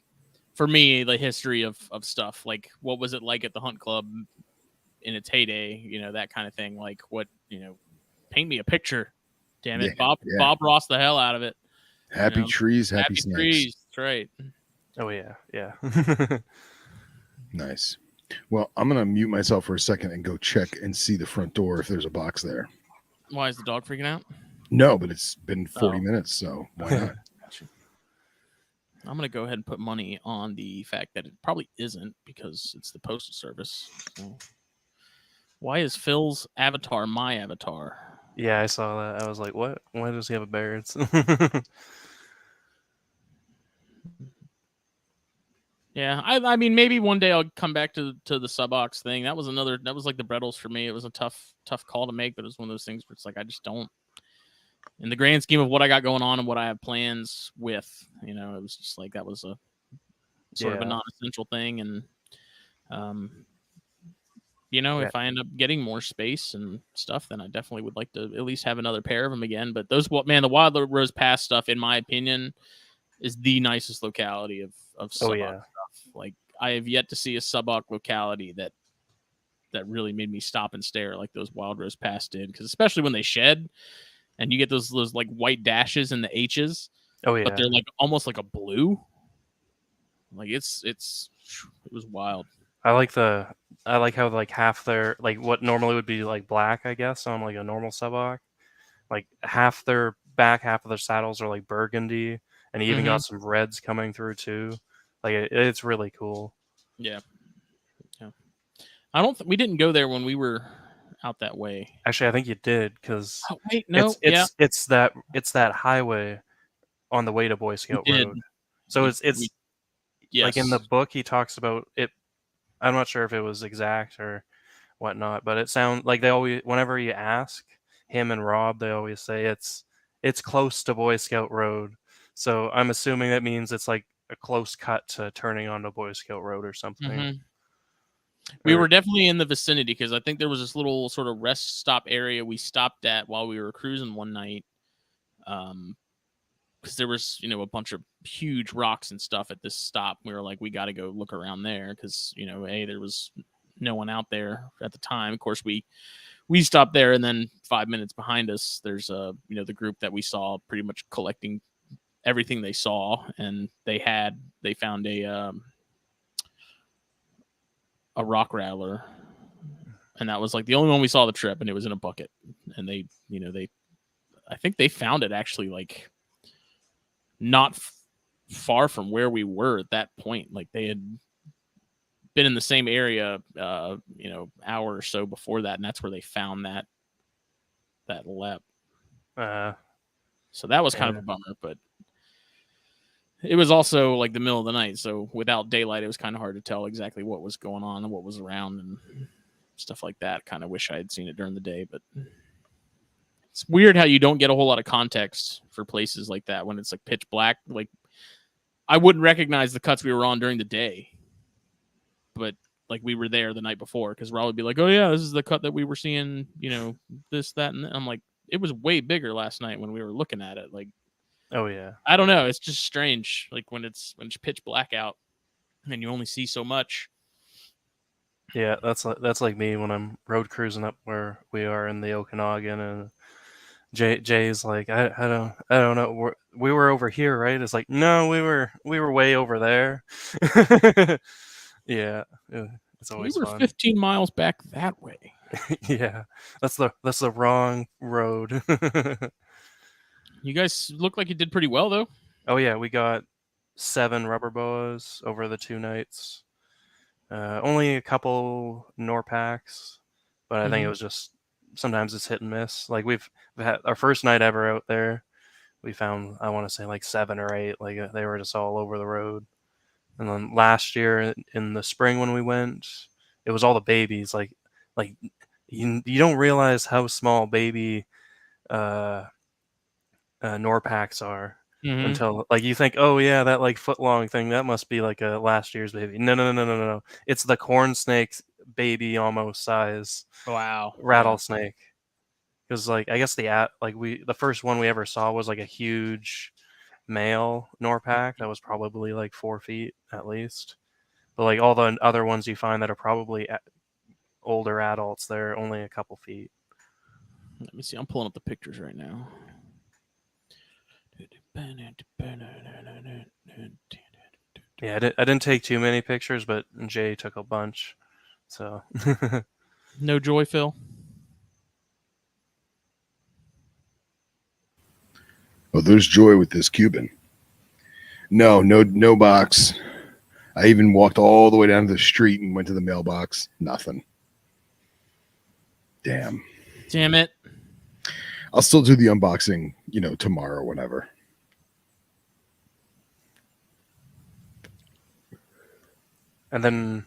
for me, the history of stuff, like what was it like at the Hunt Club in its heyday, that kind of thing. Like what, paint me a picture. Damn it. Bob Ross the hell out of it. Happy trees, happy snakes. Trees. That's right. Oh yeah. Nice. Well, I'm gonna mute myself for a second and go check and see the front door if there's a box there. Why is the dog freaking out? No, but it's been 40 minutes, so why not? I'm gonna go ahead and put money on the fact that it probably isn't, because it's the postal service. So. Why is Phil's avatar my avatar? Yeah, I saw that. I was like, what? Why does he have a Baird's? Yeah, I mean, maybe one day I'll come back to the subox thing. That was like the Brettles for me. It was a tough call to make, but it was one of those things where it's like I just don't in the grand scheme of what I got going on and what I have plans with, it was just like that was a sort of a non-essential thing. And, if I end up getting more space and stuff, then I definitely would like to at least have another pair of them again. But the Wild Rose Pass stuff, in my opinion, is the nicest locality of suboc stuff. Like, I have yet to see a suboc locality that really made me stop and stare like those Wild Rose Pass did. Because especially when they shed and you get those like white dashes in the H's. Oh yeah. But they're like almost like a blue. Like it was wild. I like how like half their like what normally would be like black, I guess, on like a normal suboc. Like half their back half of their saddles are like burgundy, and you even got some reds coming through too. Like it's really cool. Yeah. We didn't go there when we were out that way. Actually, I think you did, because it's that highway on the way to Boy Scout Road. So it's like in the book he talks about it. I'm not sure if it was exact or whatnot, but it sounds like they always, whenever you ask him and Rob, they always say it's close to Boy Scout Road. So I'm assuming that means it's like a close cut to turning onto Boy Scout Road or something. We were definitely in the vicinity, because I think there was this little sort of rest stop area we stopped at while we were cruising one night. Because there was, a bunch of huge rocks and stuff at this stop. We were like, we got to go look around there, because, there was no one out there at the time. Of course, we stopped there, and then 5 minutes behind us, there's the group that we saw pretty much collecting everything they saw, and they found a rock rattler, and that was like the only one we saw the trip, and it was in a bucket. And I think they found it actually like not far from where we were at that point. Like they had been in the same area, hour or so before that, and that's where they found that lep. So that was kind of a bummer, but it was also like the middle of the night, so without daylight, it was kind of hard to tell exactly what was going on and what was around and stuff like that. Kind of wish I had seen it during the day, but it's weird how you don't get a whole lot of context for places like that when it's like pitch black. Like, I wouldn't recognize the cuts we were on during the day, but like we were there the night before, because Rob would be like, "Oh yeah, this is the cut that we were seeing, this, that," and I'm like, it was way bigger last night when we were looking at it. Like, oh yeah, I don't know, it's just strange. Like when it's pitch black out and you only see so much. Yeah, that's like me when I'm road cruising up where we are in the Okanagan, and Jay's like, I don't know, we were over here, right? It's like, no, we were way over there. Yeah, it's always we were fun. 15 miles back that way. Yeah, that's the wrong road. You guys look like you did pretty well, though. Oh yeah, we got 7 rubber boas over the 2 nights. Only a couple Norpacks, but I think it was just sometimes it's hit and miss. Like we've had our first night ever out there, we found, I want to say like 7 or 8. Like they were just all over the road. And then last year in the spring when we went, it was all the babies. Like you don't realize how small baby Norpacks are. Until like you think, oh yeah, that like foot long thing, that must be like a last year's baby. No. It's the corn snake's baby almost size. Wow. Rattlesnake. Because like I guess the first one we ever saw was like a huge male Norpack that was probably like 4 feet at least. But like all the other ones you find that are probably older adults, they're only a couple feet. Let me see. I'm pulling up the pictures right now. Yeah, I didn't take too many pictures, but Jay took a bunch. So no joy, Phil. Oh, there's joy with this Cuban. No box. I even walked all the way down to the street and went to the mailbox. Nothing. Damn it. I'll still do the unboxing, tomorrow, whenever. And then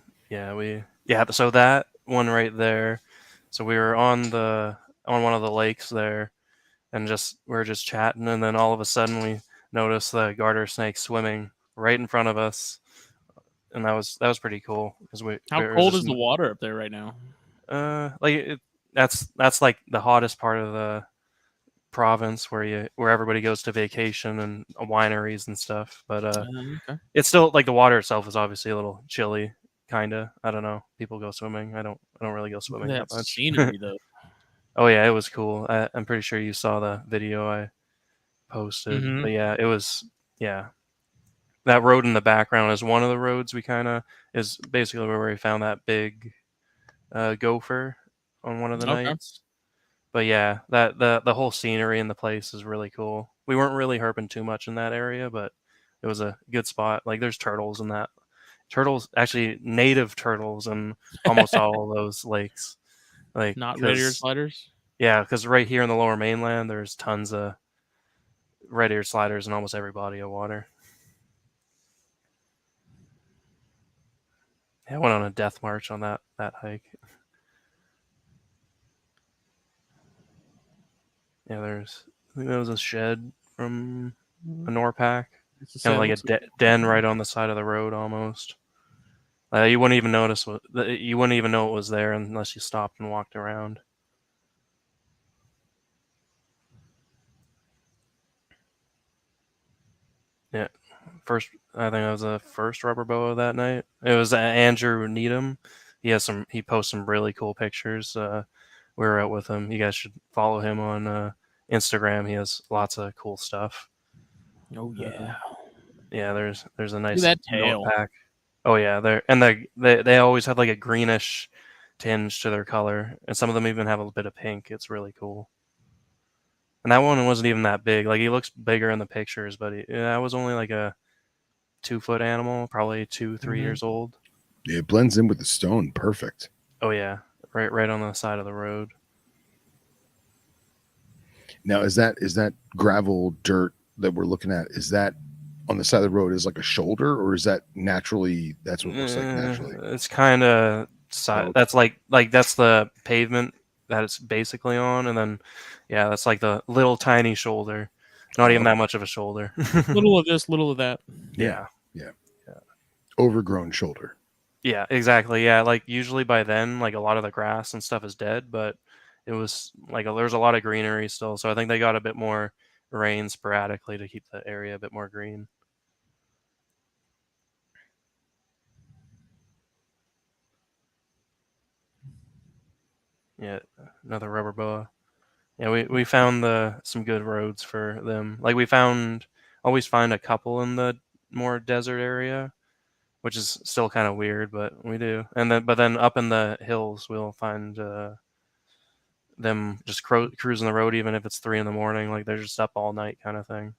so that one right there. So we were on one of the lakes there, and we were just chatting, and then all of a sudden we noticed the garter snake swimming right in front of us, and that was pretty cool because How cold is the water up there right now? That's like the hottest part of the province where everybody goes to vacation and wineries and stuff. But Okay. it's still like the water itself is obviously a little chilly, kinda. I don't know. People go swimming. I don't really go swimming that That much. scenery though. Oh yeah, it was cool. I'm pretty sure you saw the video I posted. Mm-hmm. But yeah, it was that road in the background is one of the roads is basically where we found that big gopher on one of the Okay. nights. But yeah, that the whole scenery in the place is really cool. We weren't really herping too much in that area, but it was a good spot. Like there's turtles in that. Turtles, actually native turtles in almost all of those lakes. Like, Not red-eared sliders. yeah, because right here in the lower mainland, there's tons of red-eared sliders in almost every body of water. Yeah, I went on a death march on that hike. Yeah, I think there was a shed from a Norpack. Kind of like a den right on the side of the road almost. You wouldn't even know it was there unless you stopped and walked around. Yeah, I think that was the first rubber boa that night. It was Andrew Needham. He posts some really cool pictures. We were out with him. You guys should follow him on Instagram. He has lots of cool stuff. Oh yeah. Yeah, there's a nice Look at that tail. pack. Oh yeah, they always have like a greenish tinge to their color, and some of them even have a bit of pink. It's really cool. And that one wasn't even that big. Like he looks bigger in the pictures, but that was only like a 2-foot animal, probably 2-3 years old. Yeah, it blends in with the stone, perfect. Oh yeah, right on the side of the road. Now, is that gravel dirt that we're looking at? Is that on the side of the road is like a shoulder, or is that naturally? That's what it looks like naturally. It's kind of that's like that's the pavement that it's basically on, and then that's like the little tiny shoulder, not even that much of a shoulder. Little of this, little of that. Yeah. Overgrown shoulder. Yeah, exactly. Yeah, like usually by then, like a lot of the grass and stuff is dead, but it was like there's a lot of greenery still, so I think they got a bit more rain sporadically to keep the area a bit more green. Yeah, another rubber boa. Yeah, we found some good roads for them. Like we always find a couple in the more desert area, which is still kind of weird, but we do. But then up in the hills, we'll find them just cruising the road, even if it's 3 in the morning. Like they're just up all night, kind of thing.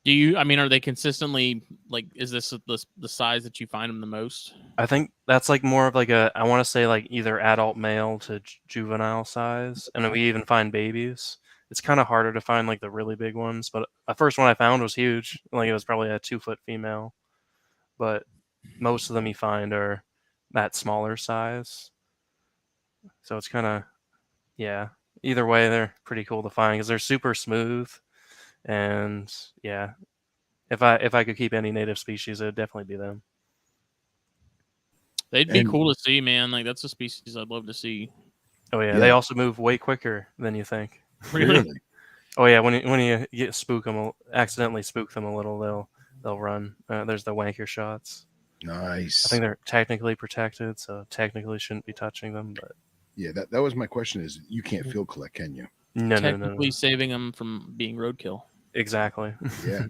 Are they consistently like? Is this the size that you find them the most? I think that's like more of like I want to say like either adult male to juvenile size, and we even find babies. It's kind of harder to find like the really big ones, but the first one I found was huge. Like it was probably a 2-foot female, but most of them you find are that smaller size. So it's kind of Either way, they're pretty cool to find because they're super smooth, and if I could keep any native species, it'd definitely be them. They'd be cool to see, man. Like that's a species I'd love to see. Oh yeah, they also move way quicker than you think. Really? Oh yeah, when you accidentally spook them a little, they'll run. There's the wanker shots. Nice. I think they're technically protected, so technically shouldn't be touching them. But yeah, that was my question. Is you can't field collect, can you? No, technically saving them from being roadkill. Exactly. Yeah.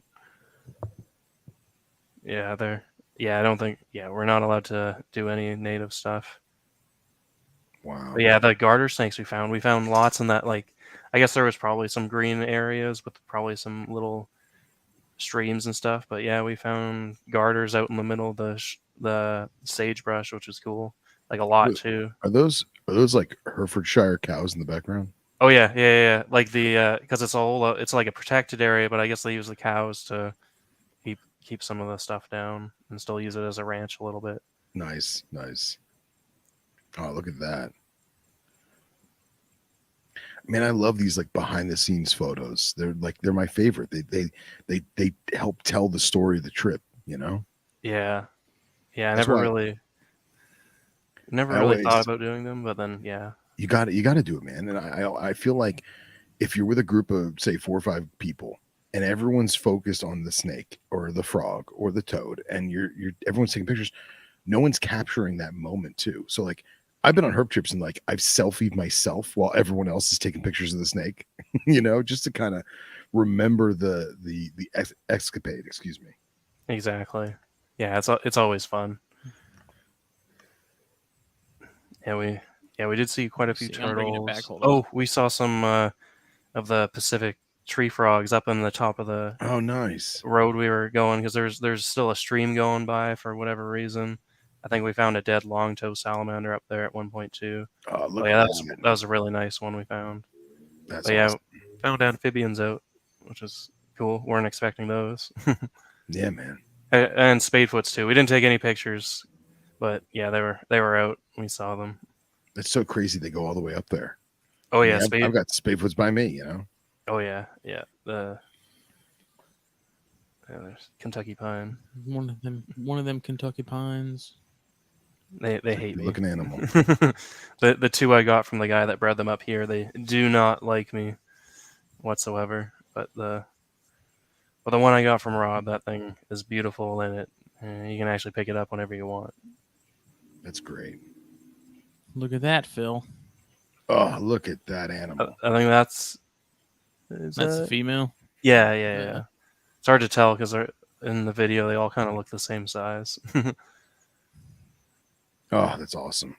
I don't think. Yeah, we're not allowed to do any native stuff. Wow. But yeah, the garter snakes we found lots in that. Like, I guess there was probably some green areas with probably some little streams and stuff. But yeah, we found garters out in the middle of the sagebrush, which is cool. Like a lot too. Are those like Herefordshire cows in the background? Oh yeah. Like because it's like a protected area, but I guess they use the cows to keep some of the stuff down and still use it as a ranch a little bit. Nice. Oh, look at that. Man, I love these like behind the scenes photos. They're my favorite. They help tell the story of the trip, you know? Yeah. Yeah, I That's never why really I thought always about doing them, but then you got to do it, man. And I feel like if you're with a group of say 4 or 5 people and everyone's focused on the snake or the frog or the toad and you're everyone's taking pictures, no one's capturing that moment too. So like I've been on herp trips and like I've selfied myself while everyone else is taking pictures of the snake, you know, just to kind of remember the escapade, excuse me. exactly. Yeah, it's always fun. We did see quite a few See, I'm bringing it back. turtles. Hold on. Oh, we saw some of the Pacific tree frogs up in the top of the Oh, nice. road we were going because there's still a stream going by for whatever reason. I think we found a dead long-toe salamander up there at 1.2. Oh, Oh look yeah, at that was a really nice one we found. that's But yeah, awesome. found amphibians out, which is cool. Weren't expecting those. Yeah, man. And spadefoots too. We didn't take any pictures, but yeah, they were out. We saw them. It's so crazy they go all the way up there. Oh I yeah, mean, I've got spadefoots by me, you know. Oh yeah. There's Kentucky pine. One of them Kentucky pines. They hate me. Looking animal. The two I got from the guy that bred them up here, they do not like me whatsoever. But the one I got from Rob, that thing is beautiful, and you can actually pick it up whenever you want. That's great. Look at that, Phil. Oh, look at that animal. I think that's the female. Yeah. It's hard to tell because in the video they all kind of look the same size. Oh, that's awesome.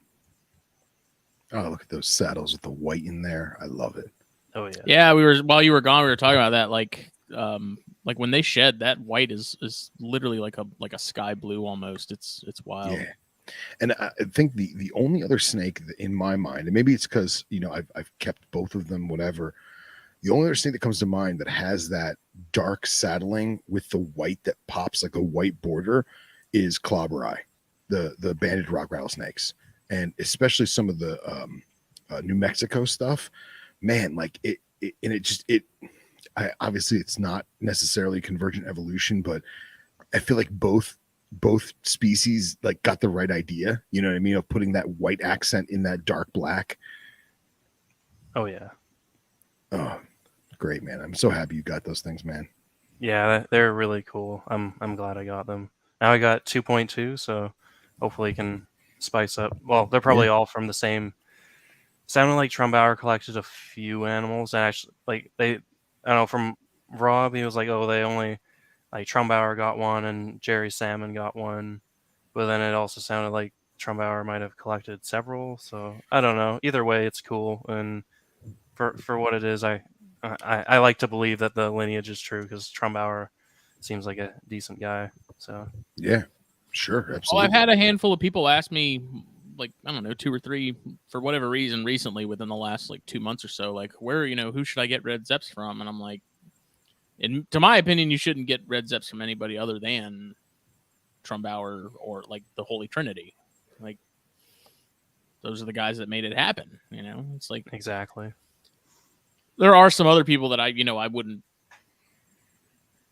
Oh, look at those saddles with the white in there. I love it. Oh yeah. Yeah, while you were gone, we were talking about that. Like when they shed, that white is literally like a sky blue almost. It's wild. Yeah. And I think the only other snake in my mind, and maybe it's because you know I've kept both of them, whatever. The only other snake that comes to mind that has that dark saddling with the white that pops like a white border is clobberi, the banded rock rattlesnakes, and especially some of the New Mexico stuff. Man, like obviously it's not necessarily convergent evolution, but I feel like both species like got the right idea, you know what I mean, of putting that white accent in that dark black. Oh yeah. Oh, great, man. I'm so happy you got those things, man. Yeah, they're really cool. I'm glad I got them. Now I got 2.2, so hopefully can spice up. Well, they're probably all from the same. Sounded like Trumbauer collected a few animals, and actually, like I don't know, from Rob, he was like, oh, they only like Trumbauer got one and Jerry Salmon got one, but then it also sounded like Trumbauer might have collected several. So I don't know. Either way, it's cool, and for what it is, I like to believe that the lineage is true because Trumbauer seems like a decent guy. So Yeah, sure, Well, absolutely. I've had a handful of people ask me, like, I don't know, 2 or 3 for whatever reason recently within the last like 2 months or so, like, who should I get red zeps from? And I'm like, to my opinion, you shouldn't get red zeps from anybody other than Trumbauer or like the Holy Trinity. Like, those are the guys that made it happen. You know, it's like exactly. there are some other people that I wouldn't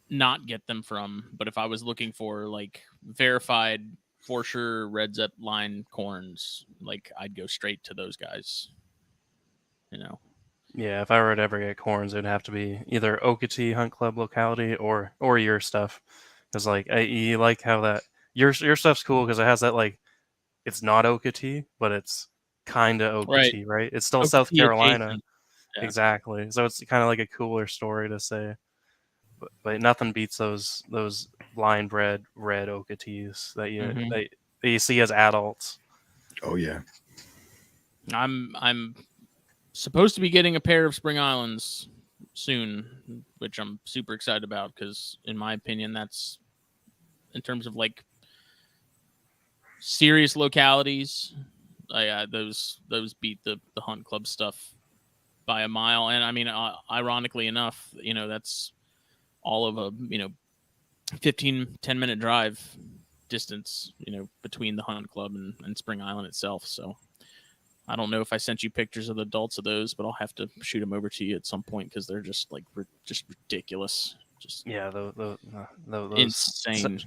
not get them from, but if I was looking for like verified for sure red zep line corns, like I'd go straight to those guys. You know. Yeah, if I were to ever get corns, it would have to be either Okatee Hunt Club locality or your stuff, because like you like how that your stuff's cool because it has that like it's not Okatee, but it's kind of Okatee, right? It's still South Okatee Carolina, adjacent. Yeah. exactly. So it's kind of like a cooler story to say, but nothing beats those line bred red Okatees that you see as adults. Oh yeah. I'm supposed to be getting a pair of Spring Islands soon, which I'm super excited about because, in my opinion, that's in terms of like serious localities. Those beat the Hunt Club stuff by a mile, and I mean, ironically enough, that's all of a 10-minute drive distance, between the Hunt Club and Spring Island itself. So I don't know if I sent you pictures of the adults of those, but I'll have to shoot them over to you at some point because they're just like just ridiculous, just Yeah, those insane.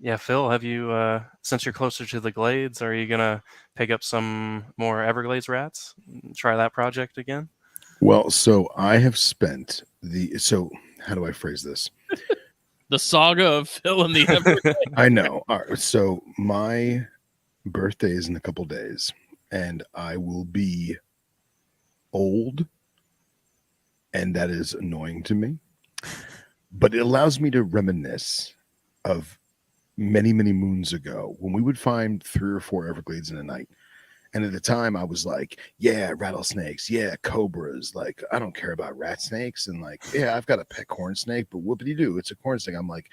Yeah, Phil, have you since you're closer to the glades, are you gonna pick up some more Everglades rats? Try that project again? Well, so I have spent so how do I phrase this? The saga of Phil and the Everglades. I know. All right, so my birthday is in a couple days, and I will be old, and that is annoying to me. But it allows me to reminisce of many, many moons ago when we would find 3 or 4 Everglades in a night. And at the time, I was like, yeah, rattlesnakes, yeah, cobras. Like, I don't care about rat snakes. And like, yeah, I've got a pet corn snake, but whoopity doo, it's a corn snake. I'm like,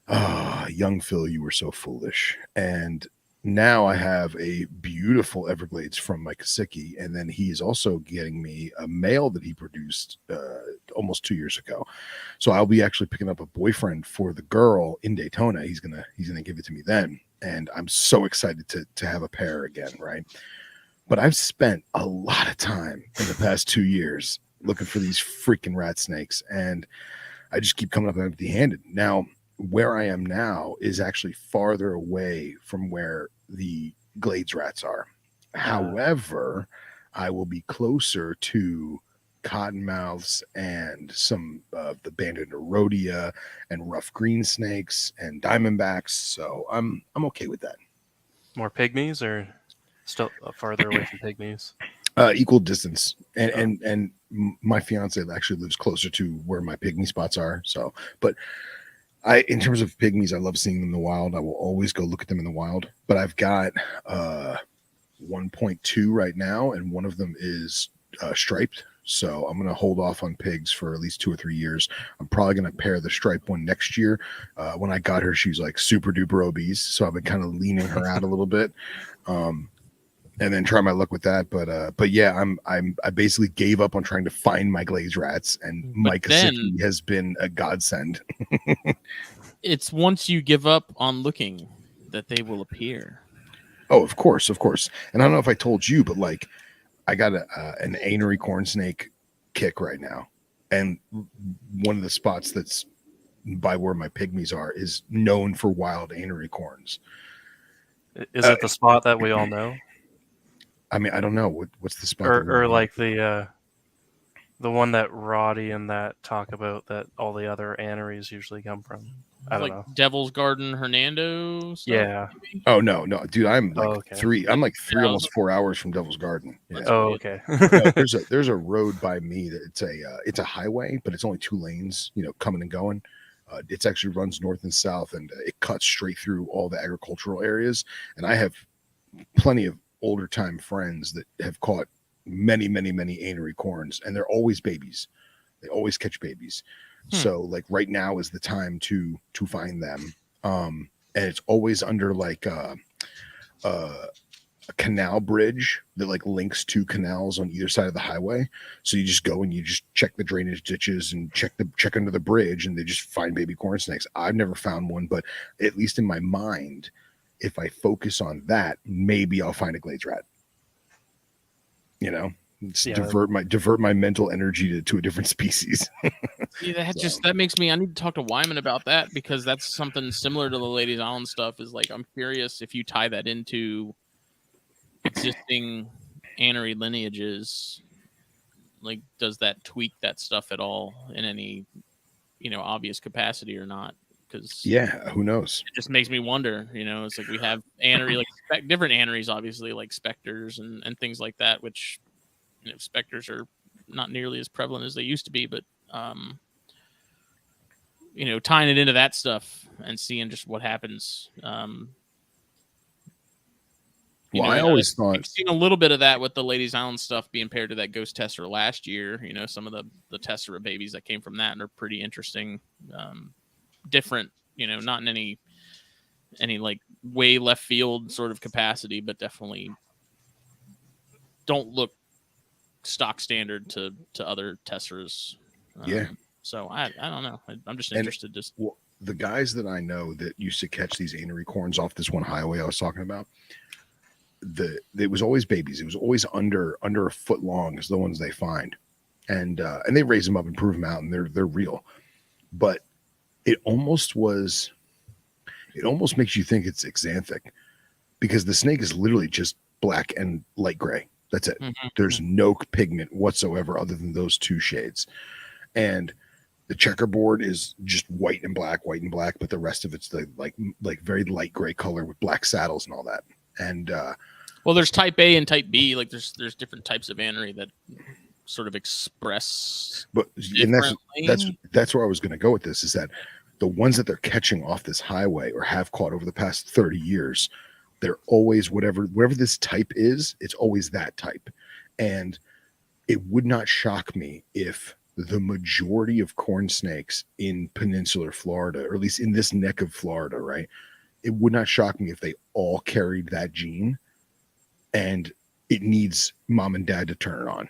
ah, young Phil, you were so foolish. And now I have a beautiful Everglades from my Kasicki, and then he is also getting me a male that he produced almost 2 years ago. So I'll be actually picking up a boyfriend for the girl in Daytona. He's gonna give it to me then, and I'm so excited to have a pair again, right? But I've spent a lot of time in the past 2 years looking for these freaking rat snakes, and I just keep coming up empty-handed. Now, where I am now is actually farther away from where the glades rats are. However, I will be closer to cottonmouths and some of the banded Nerodia and rough green snakes and diamondbacks. So I'm okay with that. More pygmies or still farther away from pygmies? Equal distance, and my fiance actually lives closer to where my pygmy spots are. So, but in terms of pygmies, I love seeing them in the wild. I will always go look at them in the wild. But I've got 1.2 right now, and one of them is striped. So I'm going to hold off on pigs for at least 2 or 3 years. I'm probably going to pair the striped one next year. When I got her, she was like super duper obese, so I've been kind of leaning her out a little bit, and then try my luck with that. But yeah, I basically gave up on trying to find my glazed rats, and Mike Kasicki has been a godsend. It's once you give up on looking that they will appear. Oh, of course. And I don't know if I told you, but like, I got an anery corn snake kick right now, and one of the spots that's by where my pygmies are is known for wild anery corns. Is it the spot that we all know? I mean, I don't know what's the spot, or like the one that Roddy and that talk about that all the other aneries usually come from. I don't know. Devil's Garden, Hernando stuff, yeah. Maybe? Oh no, dude, I'm like three, almost 4 hours from Devil's Garden. Yeah. Oh, okay. No, there's a road by me that it's a highway, but it's only 2 lanes, coming and going. It actually runs north and south, and it cuts straight through all the agricultural areas. And I have plenty of older time friends that have caught many anery corns, and they're always babies. They always catch babies. So like right now is the time to find them. And it's always under like a canal bridge that like links 2 canals on either side of the highway. So you just go and you just check the drainage ditches and check under the bridge, and they just find baby corn snakes. I've never found one, but at least in my mind, if I focus on that, maybe I'll find a glades rat. Divert my mental energy to a different species. Yeah, that makes me. I need to talk to Wyman about that, because that's something similar to the Ladies Island stuff. Is like, I'm curious if you tie that into existing anery lineages, like, does that tweak that stuff at all in any obvious capacity or not? Because who knows? It just makes me wonder. It's like we have anery, like different aneries, obviously, like specters and things like that, which specters are not nearly as prevalent as they used to be, but tying it into that stuff and seeing just what happens. I always thought I've seen a little bit of that with the Ladies Island stuff being paired to that ghost tester last year. Some of the tessera babies that came from that and are pretty interesting, different. Not in any like way left field sort of capacity, but definitely don't look stock standard to other tesseras. So I don't know. I'm just interested. the guys that I know that used to catch these anery corns off this one highway I was talking about, it was always babies. It was always under a foot long is the ones they find, and they raise them up and prove them out, and they're real. But it almost makes you think it's xanthic, because the snake is literally just black and light gray. That's it. Mm-hmm. There's no pigment whatsoever other than those two shades, and the checkerboard is just white and black, but the rest of it's the like very light gray color with black saddles and all that. And well, there's type A and type B. Like there's different types of anery that sort of express. But and that's where I was going to go with this, is that the ones that they're catching off this highway or have caught over the past 30 years, they're always whatever this type is, it's always that type. And it would not shock me if the majority of corn snakes in peninsular Florida, or at least in this neck of Florida, right? It would not shock me if they all carried that gene, and it needs mom and dad to turn it on.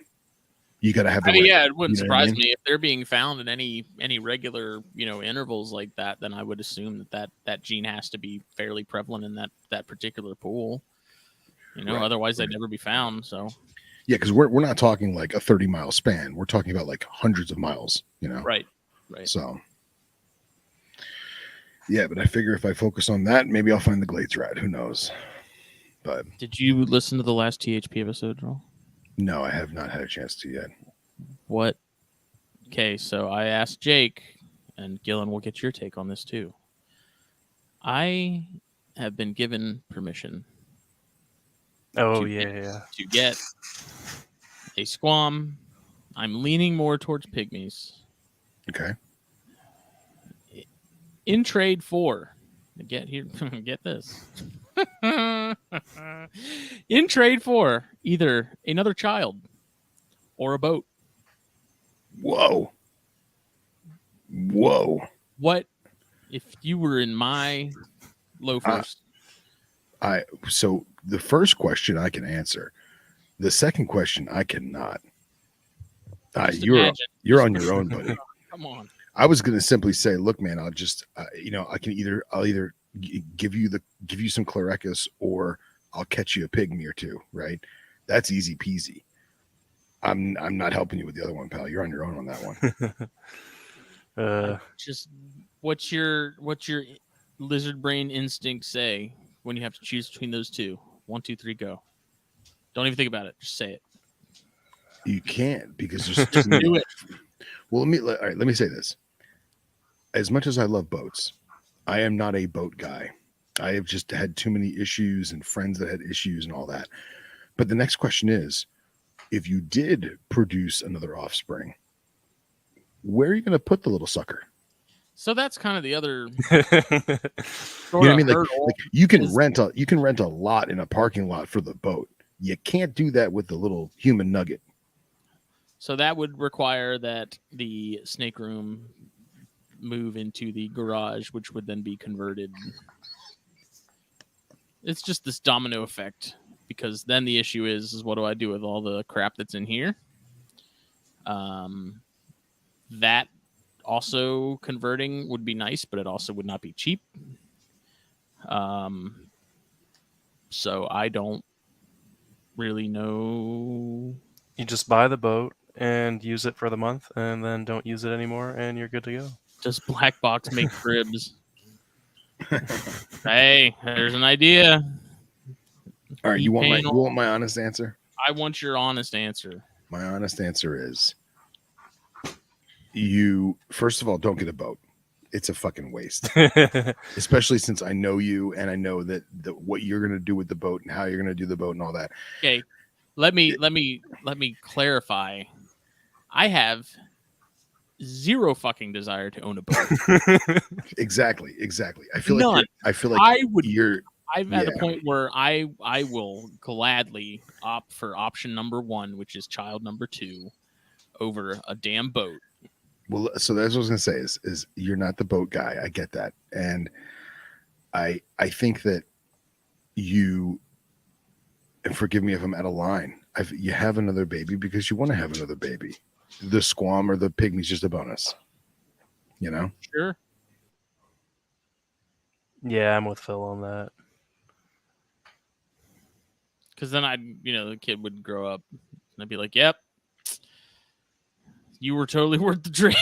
You got to have. It wouldn't surprise me if they're being found in any regular intervals like that. Then I would assume that gene has to be fairly prevalent in that particular pool. Right. Otherwise they'd never be found. So. Yeah, because we're not talking like a 30-mile span. We're talking about like hundreds of miles. Right. So. Yeah, but I figure if I focus on that, maybe I'll find the Glades rat. Who knows? But did you listen to the last THP episode, Joel? No, I have not had a chance to yet. What? Okay, so I asked Jake, and Gillon will get your take on this too. I have been given permission. To get a squam. I'm leaning more towards pygmies. Okay. In trade for, get this. In trade for either another child or a boat. Whoa. What if you were in my loafers? So the first question I can answer. The second question I cannot. You're on your own, buddy. Come on. I was going to simply say, look, man, I'll just I'll either give you some Chlorecus, or I'll catch you a pygmy or two, right? That's easy peasy. I'm not helping you with the other one, pal. You're on your own on that one. Just what's your lizard brain instinct say when you have to choose between those two? 1, 2, 3, go. Don't even think about it. Just say it. You can't, because there's too many. Do it. Well, let me say this. As much as I love boats, I am not a boat guy. I have just had too many issues and friends that had issues and all that. But the next question is, if you did produce another offspring, where are you going to put the little sucker? So that's kind of the other. You know what I mean? Like you can rent a lot in a parking lot for the boat. You can't do that with the little human nugget. So that would require that the snake room move into the garage, which would then be converted. It's just this domino effect, because then the issue is what do I do with all the crap that's in here? That also converting would be nice, but it also would not be cheap. So I don't really know. You just buy the boat and use it for the month, and then don't use it anymore, and you're good to go. Does BlackBox make cribs? Hey, there's an idea. All right, you want my honest answer? I want your honest answer. My honest answer is, you first of all don't get a boat. It's a fucking waste. Especially since I know you, and I know that what you're gonna do with the boat and how you're gonna do the boat and all that. Okay, let me clarify. I have zero fucking desire to own a boat. Exactly. I feel like I'm at a point where I will gladly opt for option number 1, which is child number 2, over a damn boat. Well, so that's what I was gonna say is you're not the boat guy. I get that, and I think that you, and forgive me if I'm out of line, you have another baby because you want to have another baby. The squam or the pygmy's just a bonus, Sure. Yeah, I'm with Phil on that. Because then the kid would grow up and I'd be like, "Yep, you were totally worth the dream."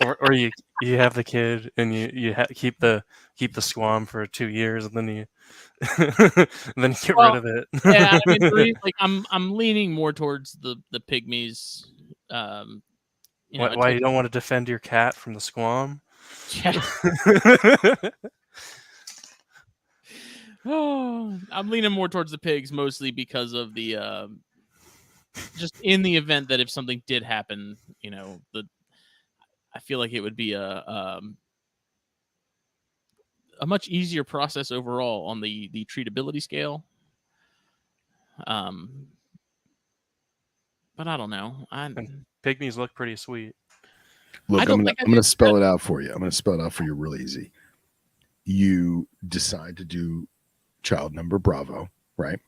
Or you have the kid and you keep the squam for 2 years and then you then you get rid Well, of it. yeah, I mean, I'm leaning more towards the pygmies. Why you don't want to defend your cat from the squam? Yeah. Oh, I'm leaning more towards the pigs mostly because of the just in the event that if something did happen, I feel like it would be a much easier process overall on the treatability scale. But I don't know. And pygmies look pretty sweet. Look, I'm gonna spell it out for you. I'm gonna spell it out for you real easy. You decide to do child number Bravo, right?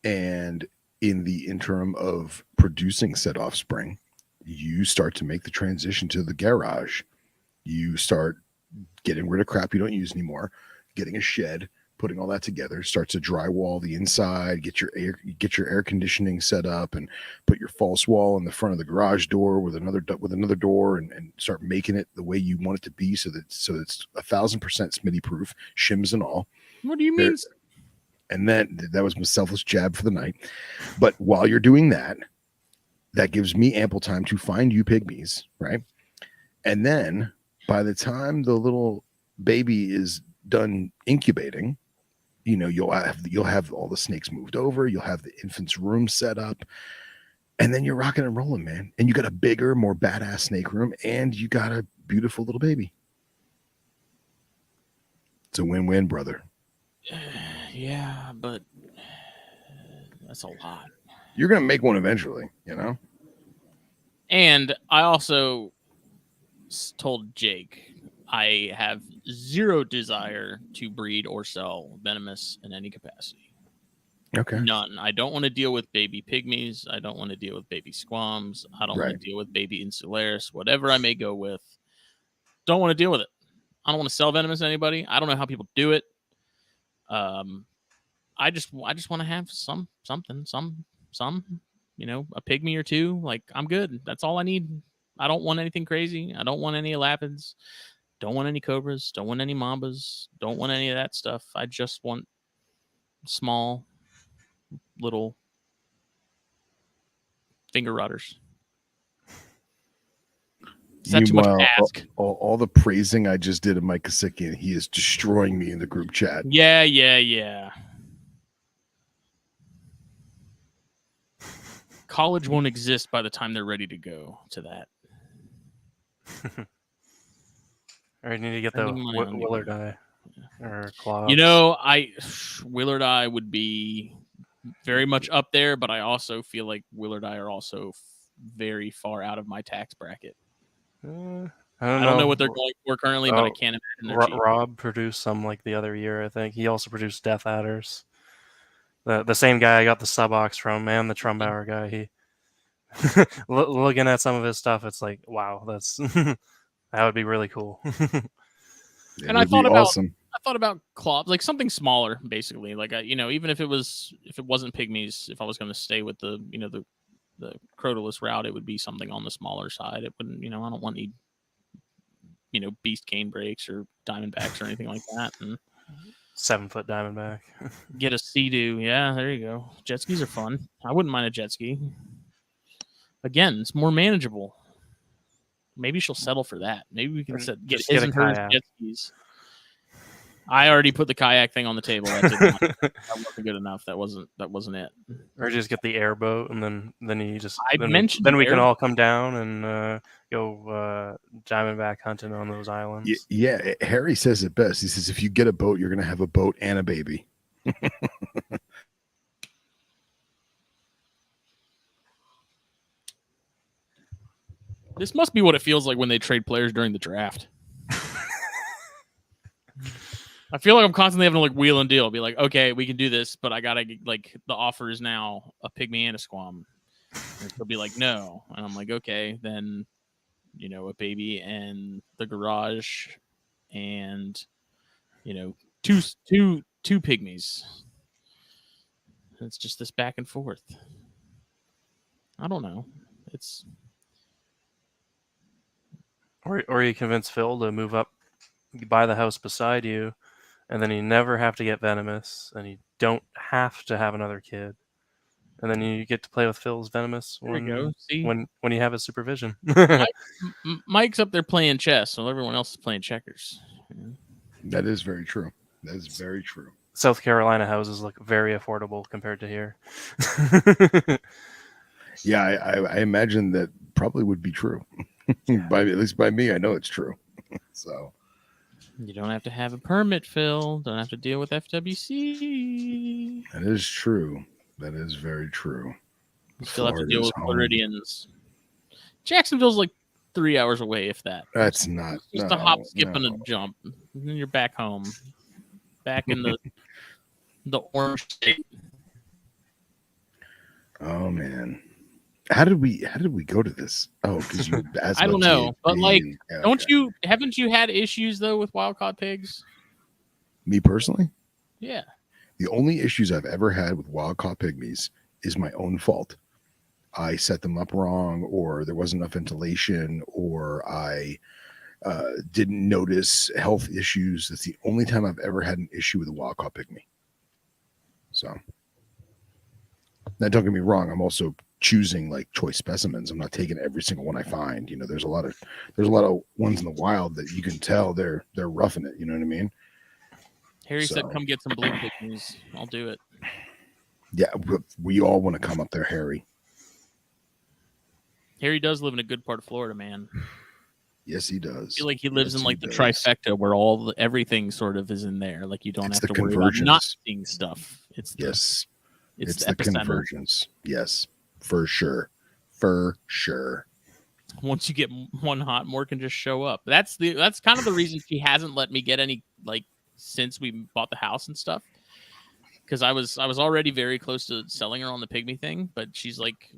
And in the interim of producing said offspring, you start to make the transition to the garage. You start getting rid of crap you don't use anymore, getting a shed, putting all that together, start to drywall the inside, get your air conditioning set up, and put your false wall in the front of the garage door with another door, and start making it the way you want it to be, so it's 1,000% Smitty proof, shims and all. What do you mean? And that was my selfless jab for the night. But while you're doing that, that gives me ample time to find you pygmies, right? And then by the time the little baby is done incubating, you'll have all the snakes moved over, you'll have the infant's room set up, and then you're rocking and rolling, man. And you got a bigger, more badass snake room, and you got a beautiful little baby. It's a win-win, brother. Yeah, but that's a lot. You're gonna make one eventually, And I also told Jake I have zero desire to breed or sell venomous in any capacity. Okay. None. I don't want to deal with baby pygmies. I don't want to deal with baby squams. I don't want to deal with baby insularis. Whatever I may go with, don't want to deal with it. I don't want to sell venomous to anybody. I don't know how people do it. I just want to have something, a pygmy or two. Like, I'm good. That's all I need. I don't want anything crazy. I don't want any elapids. Don't want any cobras. Don't want any mambas. Don't want any of that stuff. I just want small, little finger rudders. Is that too much to ask? All the praising I just did of Mike Kosikian, he is destroying me in the group chat. Yeah. College won't exist by the time they're ready to go to that. Or you need to get the Willard Eye or Claw. Willard Eye would be very much up there, but I also feel like Willard Eye are also very far out of my tax bracket. I don't know what they're going for currently, but I can't imagine. Rob produced some like the other year, I think. He also produced Death Adders. The same guy I got the Subox from, and the Trumbauer guy. He looking at some of his stuff, it's like, wow, that's that would be really cool. And I thought about claws, like something smaller, basically. Like even if it wasn't pygmies, if I was going to stay with the the Crotalus route, it would be something on the smaller side. It wouldn't, I don't want any beast cane breaks or diamondbacks or anything like that. And 7-foot diamondback. Get a Sea-Doo. Yeah, there you go. Jet skis are fun. I wouldn't mind a jet ski. Again, it's more manageable. Maybe she'll settle for that. Maybe we can get his and hers jet skis. I already put the kayak thing on the table. That wasn't good enough. That wasn't it. Or just get the airboat, and then you just. Then we can all come down and go diamondback hunting on those islands. Yeah, Harry says it best. He says if you get a boat, you're going to have a boat and a baby. This must be what it feels like when they trade players during the draft. I feel like I'm constantly having to wheel and deal. Be like, okay, we can do this, but I gotta the offer is now a pygmy and a squam. And they'll be like, no, and I'm like, okay, then a baby and the garage and two pygmies. It's just this back and forth. I don't know. It's Or you convince Phil to move up, buy the house beside you, and then you never have to get venomous, and you don't have to have another kid, and then you get to play with Phil's venomous there you go. See, when you have his supervision. Mike's up there playing chess, so everyone else is playing checkers. That is very true. That is very true. South Carolina houses look very affordable compared to here. Yeah, I imagine that probably would be true. At least by me, I know it's true. So you don't have to have a permit, Phil. Don't have to deal with FWC. that is true. That is very true. You still have to deal with Floridians. Jacksonville's like 3 hours away, if that. That's not it's just a hop, skip, and a jump. And then you're back home, back in the orange state. Oh man, how did we go to this? Oh, because you asked. I don't know, but like, haven't you had issues though with wild-caught pigs? Me personally? Yeah. The only issues I've ever had with wild-caught pygmies is my own fault. I set them up wrong, or there wasn't enough ventilation, or I didn't notice health issues. That's the only time I've ever had an issue with a wild-caught pygmy. So, now don't get me wrong. I'm also choosing like choice specimens. I'm not taking every single one I find. You know, there's a lot of ones in the wild that you can tell they're roughing it. You know what I mean? Harry said, "Come get some blue pygmies. I'll do it." Yeah, we all want to come up there, Harry. Harry does live in a good part of Florida, man. Yes, he does. I feel like he lives in like the trifecta where everything sort of is in there. Like you don't have to worry about not seeing stuff. It's the convergence. Yes, for sure. For sure. Once you get one hot, more can just show up. That's kind of the reason she hasn't let me get any like since we bought the house and stuff. Because I was already very close to selling her on the pygmy thing, but she's like,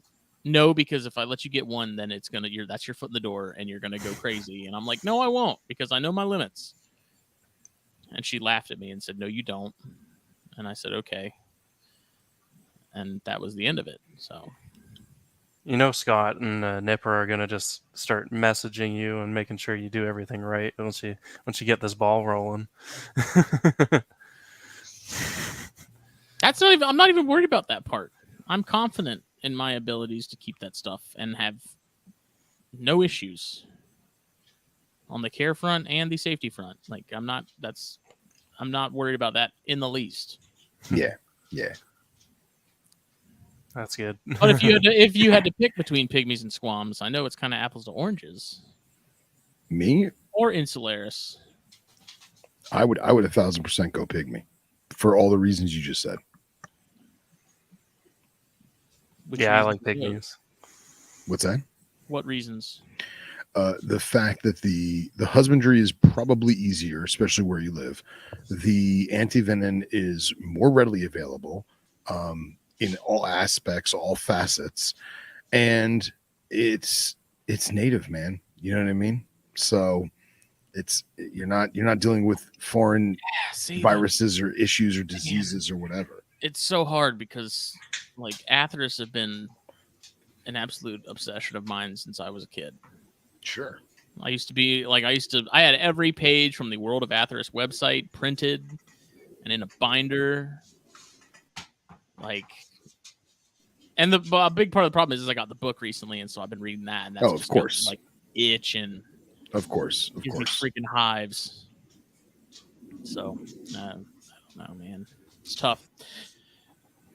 no, because if I let you get one, then that's your foot in the door and you're gonna go crazy. And I'm like, no, I won't, because I know my limits. And she laughed at me and said, no, you don't. And I said, okay. And that was the end of it. So, Scott and Nipper are gonna just start messaging you and making sure you do everything right once you get this ball rolling. I'm not even worried about that part. I'm confident in my abilities to keep that stuff and have no issues on the care front and the safety front. Like I'm not worried about that in the least. Yeah. That's good. But if you had to pick between pygmies and squams, I know it's kind of apples to oranges. Me or Insularis? I would 1,000% go pygmy for all the reasons you just said. I like pygmies. What's that? What reasons? The fact that the husbandry is probably easier, especially where you live. The antivenin is more readily available in all aspects, all facets, and it's native, man. You know what I mean? So you're not dealing with foreign viruses or issues or diseases or whatever. It's so hard because like Atheris have been an absolute obsession of mine since I was a kid. Sure. I had every page from the World of Atheris website printed and in a binder. And a big part of the problem is I got the book recently, and so I've been reading that, and that's of course, like itch and of course, gives me freaking hives. So I don't know, man, it's tough.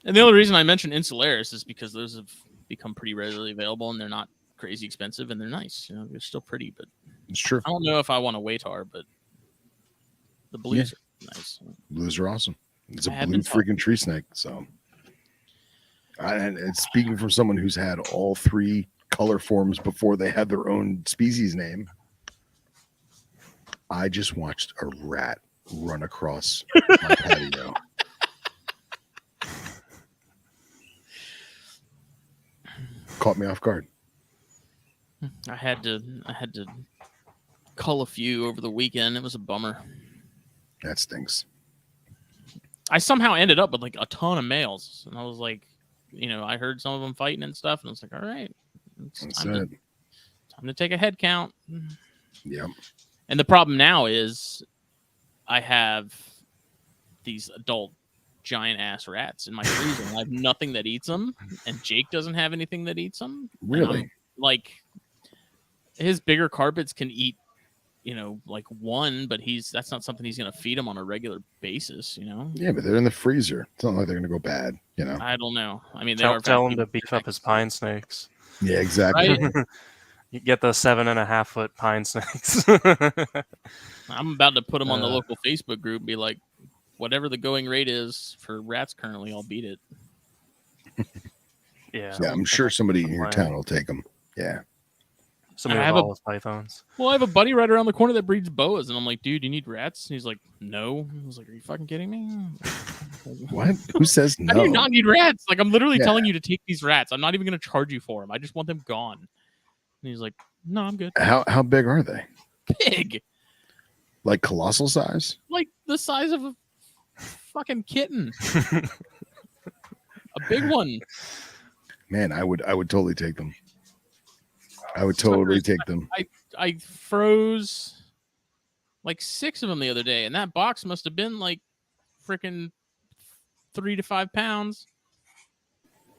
And the only reason I mentioned Insularis is because those have become pretty readily available, and they're not crazy expensive, and they're nice. You know, they're still pretty, but it's true. I don't know if I want a Waytar, but the blues are nice. Blues are awesome. It's a blue freaking tree snake. So, and speaking from someone who's had all three color forms before they had their own species name, I just watched a rat run across my patio. Caught me off guard. I had to cull a few over the weekend. It was a bummer. That stinks. I somehow ended up with like a ton of males, and I was like, I heard some of them fighting and stuff, and I was like, all right, it's time to take a head count. Yep. And the problem now is I have these adult giant ass rats in my freezer. I have nothing that eats them, and Jake doesn't have anything that eats them. Really? Like, his bigger carpets can eat, like one, but that's not something he's going to feed them on a regular basis, Yeah, but they're in the freezer. It's not like they're going to go bad, I don't know. I mean, tell him to beef up his pine snakes. Yeah, exactly. Right? You get the 7.5-foot pine snakes. I'm about to put them on the local Facebook group and be like, whatever the going rate is for rats currently, I'll beat it. Yeah, I'm sure somebody in your town will take them. Yeah. Somebody with all his pythons. Well, I have a buddy right around the corner that breeds boas, and I'm like, dude, you need rats? And he's like, no. I was like, are you fucking kidding me? What? Who says no? How do you not need rats? Like, I'm literally telling you to take these rats. I'm not even going to charge you for them. I just want them gone. And he's like, no, I'm good. How big are they? Big. Like colossal size? Like the size of a fucking kitten. A big one. Man, I would totally take them. I would totally take them. I froze like 6 of them the other day, and that box must have been like freaking 3 to 5 pounds.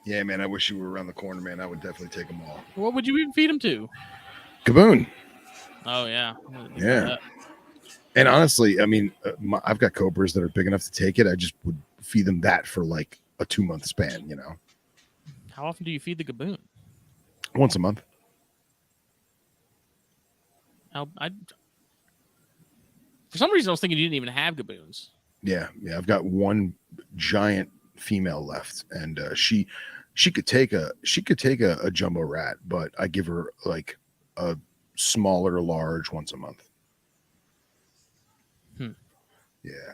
Yeah, man, I wish you were around the corner, man. I would definitely take them all. What would you even feed them to? Gaboon. Oh, yeah. Yeah. And honestly, I mean, I've got cobras that are big enough to take it. I just would feed them that for like a 2-month span, How often do you feed the gaboon? Once a month. For some reason, I was thinking you didn't even have gaboons. Yeah. I've got one giant female left, and she could take a jumbo rat, but I give her like a smaller large once a month. Yeah.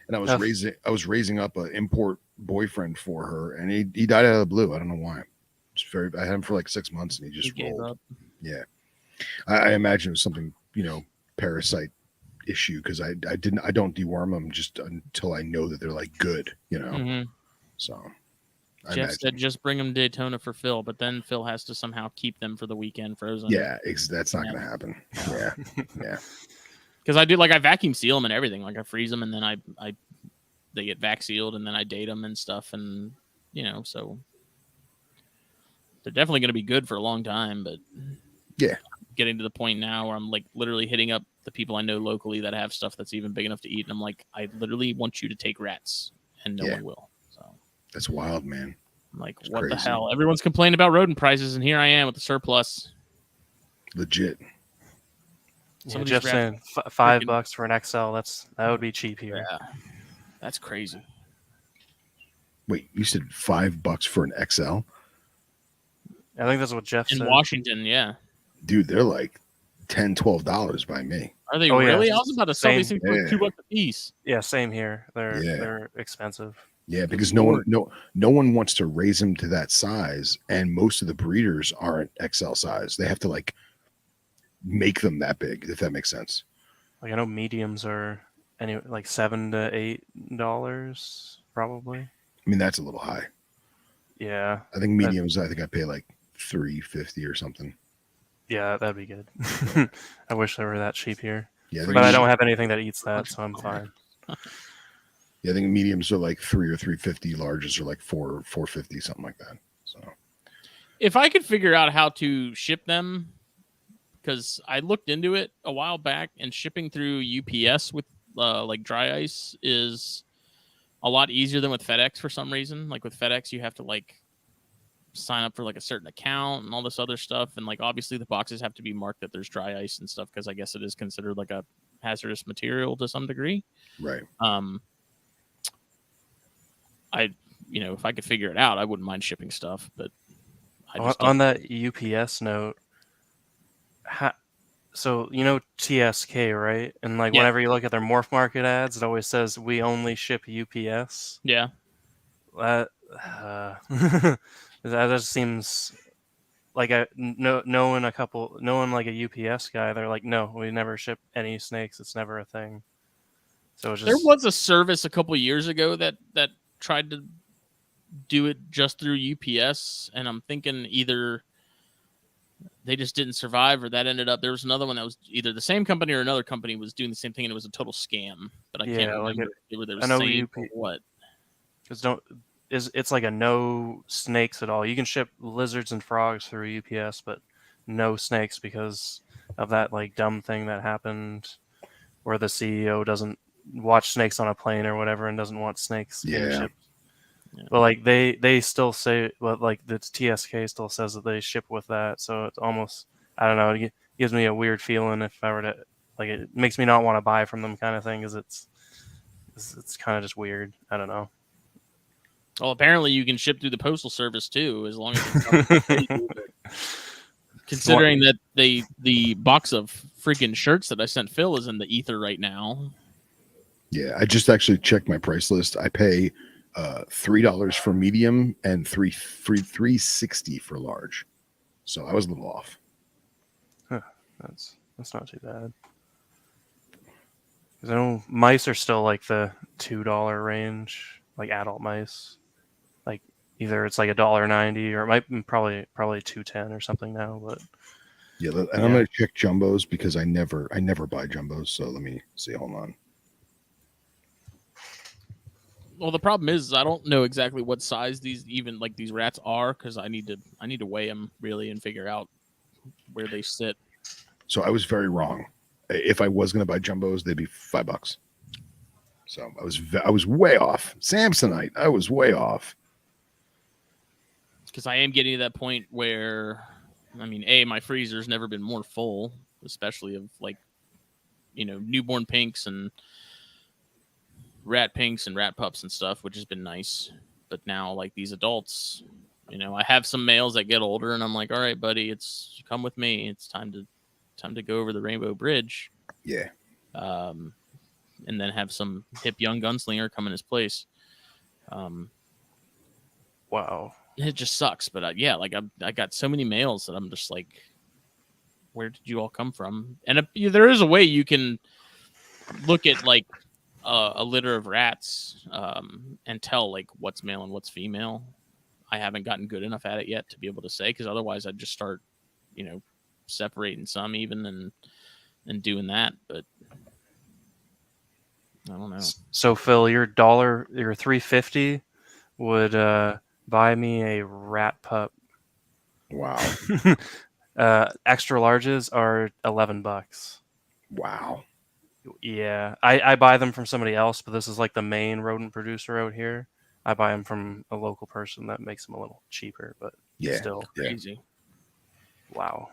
And I was raising up an import boyfriend for her, and he died out of the blue. I don't know why. I had him for like 6 months, and he just rolled. Yeah. I imagine it was something, parasite issue, because I don't deworm them just until I know that they're like good, Mm-hmm. So Jeff said just bring them to Daytona for Phil, but then Phil has to somehow keep them for the weekend frozen. Yeah, that's not going to happen. Yeah. Because I do, like, I vacuum seal them and everything. Like, I freeze them, and then they get vac sealed, and then I date them and stuff, and so they're definitely going to be good for a long time. But yeah, getting to the point now where I'm like literally hitting up the people I know locally that have stuff that's even big enough to eat, and I'm like, I literally want you to take rats, and no one will. So that's wild, man. I'm like, it's what crazy. The hell? Everyone's complaining about rodent prices, and here I am with the surplus. Legit. Yeah, Jeff saying $5 for an XL. That would be cheap here. Yeah, that's crazy. Wait, you said $5 for an XL? I think that's what Jeff said. In Washington, yeah. Dude, they're like $10-12 by me. Are they really? Yeah. I was about to sell these things for $2 a piece. Yeah, same here. They're expensive. Yeah, because no one wants to raise them to that size, and most of the breeders aren't XL size. They have to like make them that big, if that makes sense. Like, I know mediums are like $7 to $8 probably. I mean, that's a little high. Yeah, I think mediums. I think I pay like $3.50 or something. Yeah, that'd be good. I wish they were that cheap here. Yeah, but I don't have anything that eats that, so I'm fine. Yeah, I think mediums are like $3 or $3.50. Larges are like $4.50, something like that. So, if I could figure out how to ship them, because I looked into it a while back, and shipping through UPS with like dry ice is a lot easier than with FedEx for some reason. Like with FedEx, you have to like sign up for like a certain account and all this other stuff, and like obviously the boxes have to be marked that there's dry ice and stuff, because I guess it is considered like a hazardous material to some degree. Right. If I could figure it out, I wouldn't mind shipping stuff, but on that UPS note, so TSK, right? And like whenever you look at their Morph Market ads, it always says we only ship UPS. Yeah. That just seems knowing like a UPS guy, they're like, no, we never ship any snakes. It's never a thing. So it's There just was a service a couple years ago that tried to do it just through UPS, and I'm thinking either they just didn't survive or that ended up. There was another one that was either the same company or another company was doing the same thing, and it was a total scam. But I can't remember if they were the same or what. It's like a no snakes at all. You can ship lizards and frogs through UPS, but no snakes because of that like dumb thing that happened where the CEO doesn't watch snakes on a plane or whatever and doesn't want snakes being shipped. Yeah. But like they still say, well, like the TSK still says that they ship with that, so it's almost, I don't know, it gives me a weird feeling if I were to, like, it makes me not want to buy from them kind of thing, because it's kind of just weird. I don't know. Well, apparently you can ship through the postal service too, as long as considering that the box of freaking shirts that I sent Phil is in the ether right now. Yeah, I just actually checked my price list. I pay $3 for medium and $3.60 for large. So I was a little off. Huh, that's not too bad. Because I know mice are still like the $2 range, like adult mice. Like either it's like $1.90 or it might be probably $2.10 or something now. But yeah, and I'm gonna check jumbos because I never buy jumbos. So let me see. Hold on. Well, the problem is I don't know exactly what size these rats are, because I need to weigh them really and figure out where they sit. So I was very wrong. If I was going to buy jumbos, they'd be $5. So I was way off. Samsonite, I was way off. Because I am getting to that point where, I mean, my freezer's never been more full, especially of like, newborn pinks and rat pinks and rat pups and stuff, which has been nice. But now, like, these adults, I have some males that get older, and I'm like, all right, buddy, come with me. It's time to go over the Rainbow Bridge. Yeah. And then have some hip young gunslinger come in his place. Wow. It just sucks, but I got so many males that I'm just like, where did you all come from? And there is a way you can look at like a litter of rats and tell like what's male and what's female. I haven't gotten good enough at it yet to be able to say, because otherwise I'd just start, separating some even and doing that. But I don't know. So Phil, your $3.50 would buy me a rat pup. Wow. Extra larges are $11. Wow. Yeah, I buy them from somebody else, but this is like the main rodent producer out here. I buy them from a local person that makes them a little cheaper, but still crazy. Wow.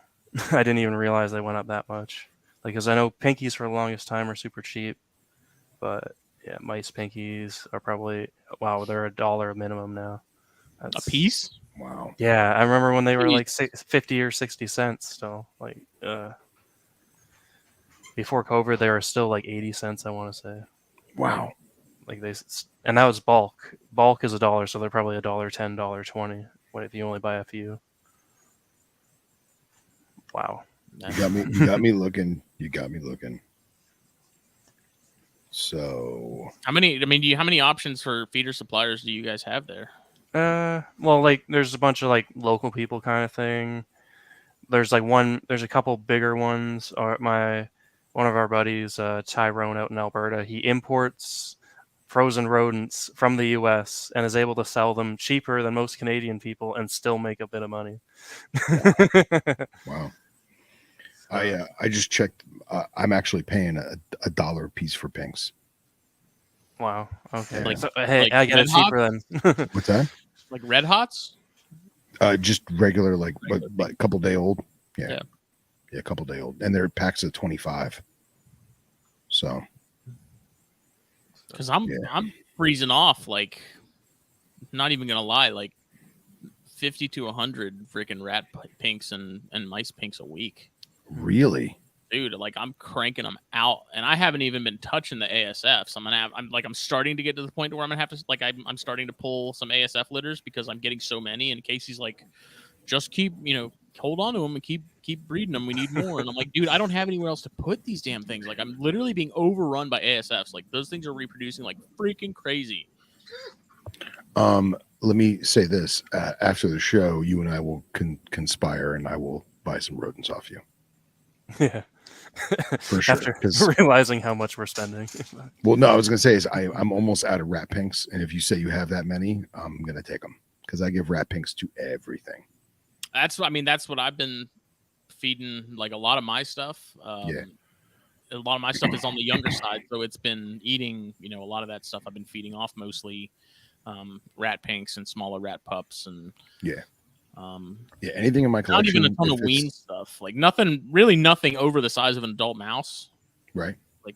I didn't even realize they went up that much. Like, because I know pinkies for the longest time are super cheap, but yeah, mice pinkies are probably, wow, they're $1 minimum now. That's a piece? Wow. Yeah, I remember when they were like 50 or 60 cents still. Like, before COVID, they were still like 80 cents, I want to say. Wow. And that was bulk. Bulk is $1, so they're probably $1.10, $1.20. What if you only buy a few? Wow. You got me looking. So how many options for feeder suppliers do you guys have there? Well, like there's a bunch of like local people kind of thing. There's a couple bigger ones. One of our buddies, Tyrone out in Alberta, he imports frozen rodents from the US and is able to sell them cheaper than most Canadian people and still make a bit of money. Wow. I just checked. I'm actually paying $1 a piece for pinks. Wow. Okay. Yeah. Hey, I get it cheaper then. What's that? Like Red Hots? Just regular, like a couple day old. Yeah, a couple day old, and they're packs of 25. So. Because I'm freezing off, like, not even gonna lie, like 50 to 100 freaking rat pinks and mice pinks a week. Really? Dude, like I'm cranking them out, and I haven't even been touching the ASFs. I'm starting to get to the point where I'm gonna have to, like, I'm starting to pull some ASF litters because I'm getting so many. And Casey's like, just keep hold on to them and keep breeding them. We need more. And I'm like, dude, I don't have anywhere else to put these damn things. Like, I'm literally being overrun by ASFs. Like, those things are reproducing like freaking crazy. Let me say this: after the show, you and I will conspire, and I will buy some rodents off you. Yeah, for sure. After realizing how much we're spending. Well, no, I was gonna say is I'm almost out of rat pinks, and if you say you have that many, I'm gonna take them because I give rat pinks to everything. That's what I've been feeding. Like a lot of my stuff. Yeah. A lot of my stuff is on the younger side, so it's been eating. You know, a lot of that stuff I've been feeding off mostly. Rat pinks and smaller rat pups and anything in my collection. Not even a ton of wean stuff, like nothing over the size of an adult mouse, right? Like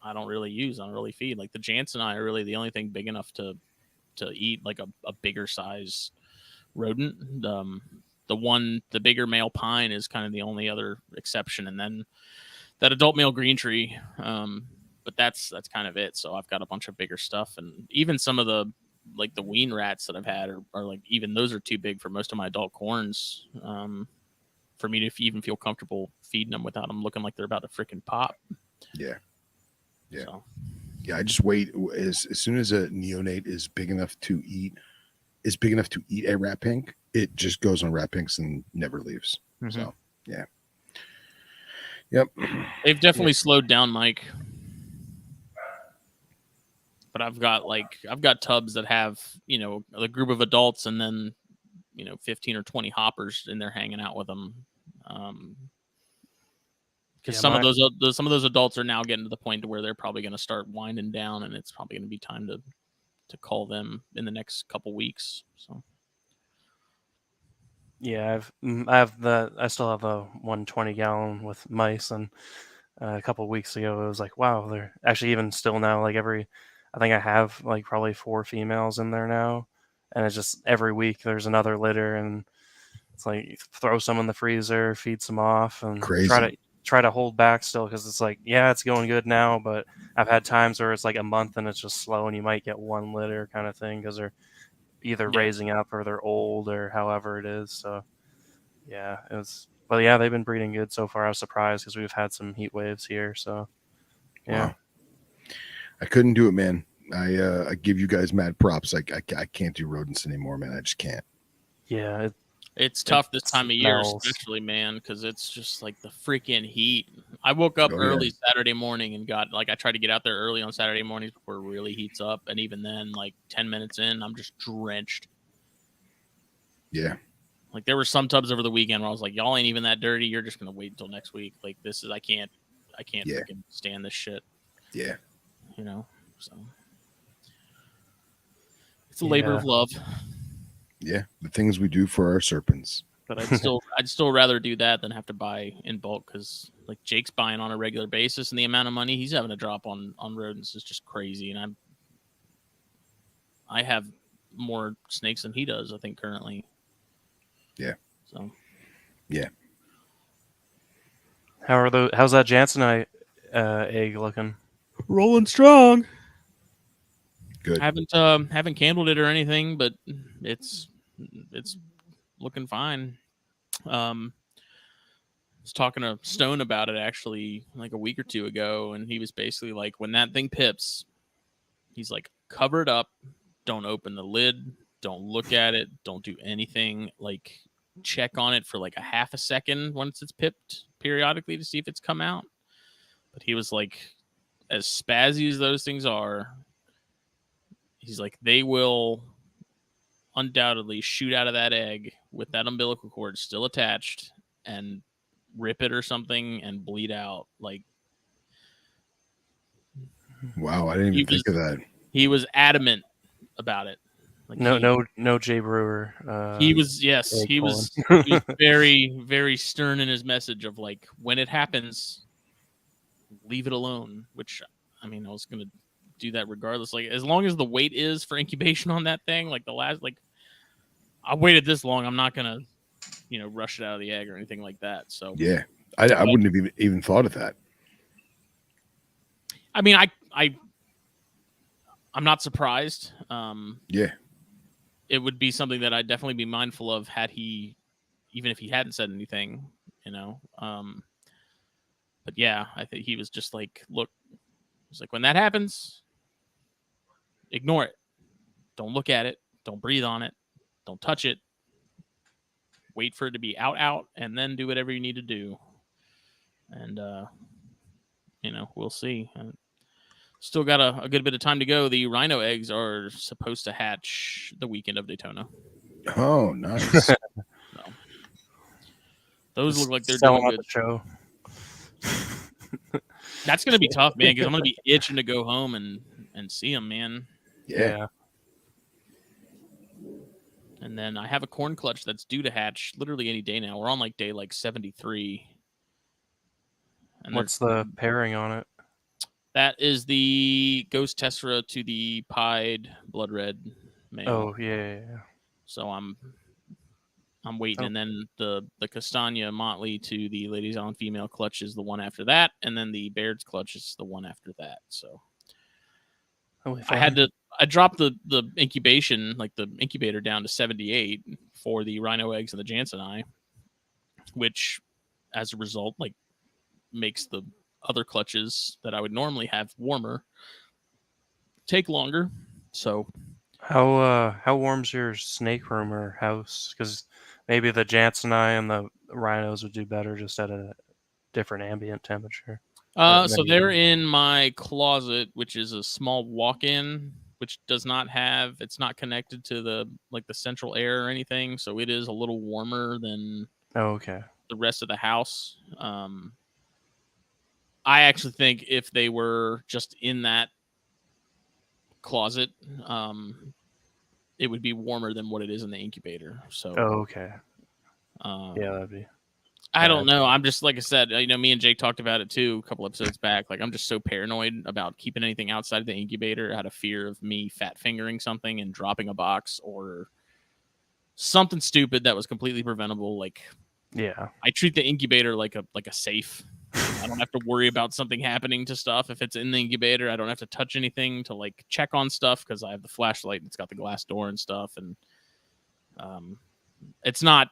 I don't really feed. Like the Jansen are really the only thing big enough to eat like a bigger size rodent. The bigger male pine is kind of the only other exception, and then that adult male green tree, but that's kind of it. So I've got a bunch of bigger stuff, and even some of the like the wean rats that I've had are like, even those are too big for most of my adult corns, for me to even feel comfortable feeding them without them looking like they're about to freaking pop. Yeah. So. Yeah. I just wait as soon as a neonate is big enough to eat a rat pink, it just goes on rat pinks and never leaves. Mm-hmm. So yeah. Yep. They've definitely slowed down, Mike. But I've got tubs that have, you know, a group of adults and then, you know, 15 or 20 hoppers in there hanging out with them. Because some of those adults are now getting to the point to where they're probably going to start winding down, and it's probably going to be time to call them in the next couple weeks. So. Yeah, I still have a 120 gallon with mice, and a couple of weeks ago it was like, wow, they're actually even still now, like I think I have like probably 4 females in there now, and it's just every week there's another litter, and it's like throw some in the freezer, feed some off, and try to hold back still, because it's like, yeah, it's going good now, but I've had times where it's like a month and it's just slow, and you might get 1 litter kind of thing because they're either raising up or they're old or however it is. So yeah, they've been breeding good so far. I was surprised because we've had some heat waves here. So yeah. Wow. I couldn't do it, man. I give you guys mad props. I can't do rodents anymore, man. I just can't. Yeah, it's tough this time of year, especially, man, because it's just like the freaking heat. I woke up early Saturday morning and I tried to get out there early on Saturday mornings before it really heats up, and even then, like 10 minutes in, I'm just drenched. Yeah. Like there were some tubs over the weekend where I was like, y'all ain't even that dirty. You're just gonna wait until next week. Like I can't freaking stand this shit. Yeah. You know, so it's a labor of love. Yeah, the things we do for our serpents. But I'd still rather do that than have to buy in bulk, because like Jake's buying on a regular basis, and the amount of money he's having to drop on rodents is just crazy. And I have more snakes than he does, I think, currently. Yeah. So. Yeah. How's that Jansenite egg looking? Rolling strong. Good. Haven't candled it or anything, but it's looking fine. I was talking to Stone about it actually like a week or two ago, and he was basically like, when that thing pips, he's like, cover it up, don't open the lid, don't look at it, don't do anything, like check on it for like a half a second once it's pipped periodically to see if it's come out. But he was like, as spazzy as those things are, he's like, they will undoubtedly shoot out of that egg with that umbilical cord still attached and rip it or something and bleed out. Like, wow, I didn't even think of that. He was adamant about it. Like no Jay Brewer. He was very, very stern in his message of like, when it happens, leave it alone. Which, I mean, I was gonna do that regardless. Like, as long as the wait is for incubation on that thing, like I waited this long, I'm not gonna, rush it out of the egg or anything like that. So yeah, I wouldn't have even thought of that. I mean, I'm not surprised. Yeah, it would be something that I'd definitely be mindful of had he, even if he hadn't said anything, you know. But yeah, I think he was just like, look, it's like when that happens, ignore it. Don't look at it. Don't breathe on it. Don't touch it. Wait for it to be out, and then do whatever you need to do. And you know, we'll see. Still got a good bit of time to go. The rhino eggs are supposed to hatch the weekend of Daytona. Oh, nice. So, those look like they're Selling doing out good. the show. That's gonna be tough, man, because I'm gonna be itching to go home and see them, man. Yeah. And then I have a corn clutch that's due to hatch literally any day now. We're on like day 73. And What's the pairing on it? that is the Ghost Tessera to the pied blood red male. Oh yeah. So I'm waiting, and then the Castagna Motley to the Ladies Island female clutch is the one after that, and then the Baird's clutch is the one after that. So I dropped the incubation, like the incubator, down to 78 for the rhino eggs and the Jansenii, which as a result like makes the other clutches that I would normally have warmer take longer. So how warm's your snake room or house? Because maybe the Jansenii and the rhinos would do better just at a different ambient temperature. So they're in my closet, which is a small walk-in, which does not have, it's not connected to the central air or anything, so it is a little warmer than the rest of the house. I actually think if they were just in that closet, it would be warmer than what it is in the incubator. So yeah, that'd be. I don't know. I'm just, like I said, you know, me and Jake talked about it too a couple episodes back. Like, I'm just so paranoid about keeping anything outside of the incubator out of fear of me fat fingering something and dropping a box or something stupid that was completely preventable. Like, yeah, I treat the incubator like a safe. I don't have to worry about something happening to stuff if it's in the incubator. I don't have to touch anything to like check on stuff because I have the flashlight and it's got the glass door and stuff. And it's not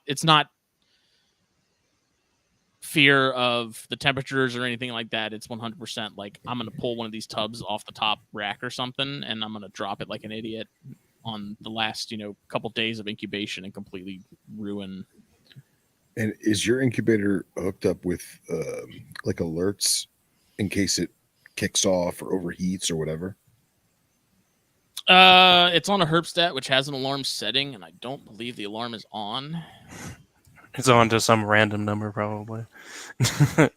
fear of the temperatures or anything like that. It's 100% like I'm going to pull one of these tubs off the top rack or something and I'm going to drop it like an idiot on the last, couple days of incubation and completely ruin. And is your incubator hooked up with like alerts in case it kicks off or overheats or whatever? It's on a Herpstat, which has an alarm setting, and I don't believe the alarm is on. It's on to some random number, probably.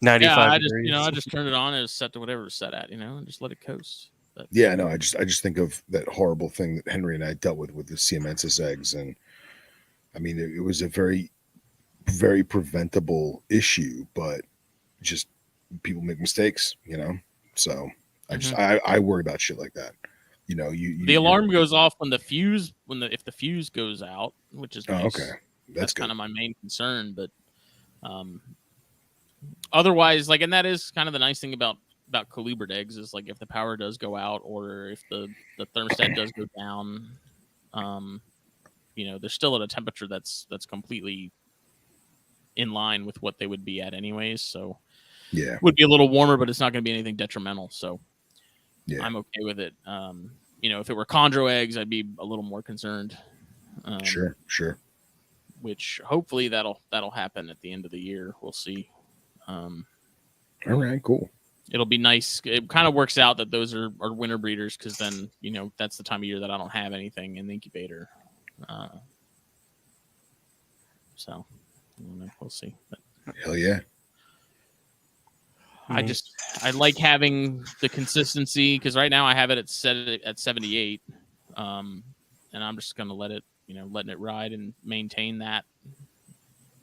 95 yeah, degrees. I just turned it on and it's set to whatever it's set at, and just let it coast. But, yeah, no, I just think of that horrible thing that Henry and I dealt with the Siamensis eggs, and I mean it was a very, very preventable issue, but just people make mistakes, So I worry about shit like that. The alarm goes off when the fuse if the fuse goes out, which is nice. Okay. That's kind of my main concern, but otherwise, like, and that is kind of the nice thing about colubrid eggs is like if the power does go out or if the thermostat does go down, they're still at a temperature that's completely in line with what they would be at anyways. So yeah, it would be a little warmer, but it's not going to be anything detrimental. So yeah, I'm okay with it. If it were chondro eggs, I'd be a little more concerned. Sure. Which hopefully that'll happen at the end of the year. We'll see. All right, cool. It'll be nice. It kind of works out that those are winter breeders because then that's the time of year that I don't have anything in the incubator. So we'll see. But hell yeah. I like having the consistency because right now I have it set at 78, and I'm just gonna let it. Letting it ride and maintain that.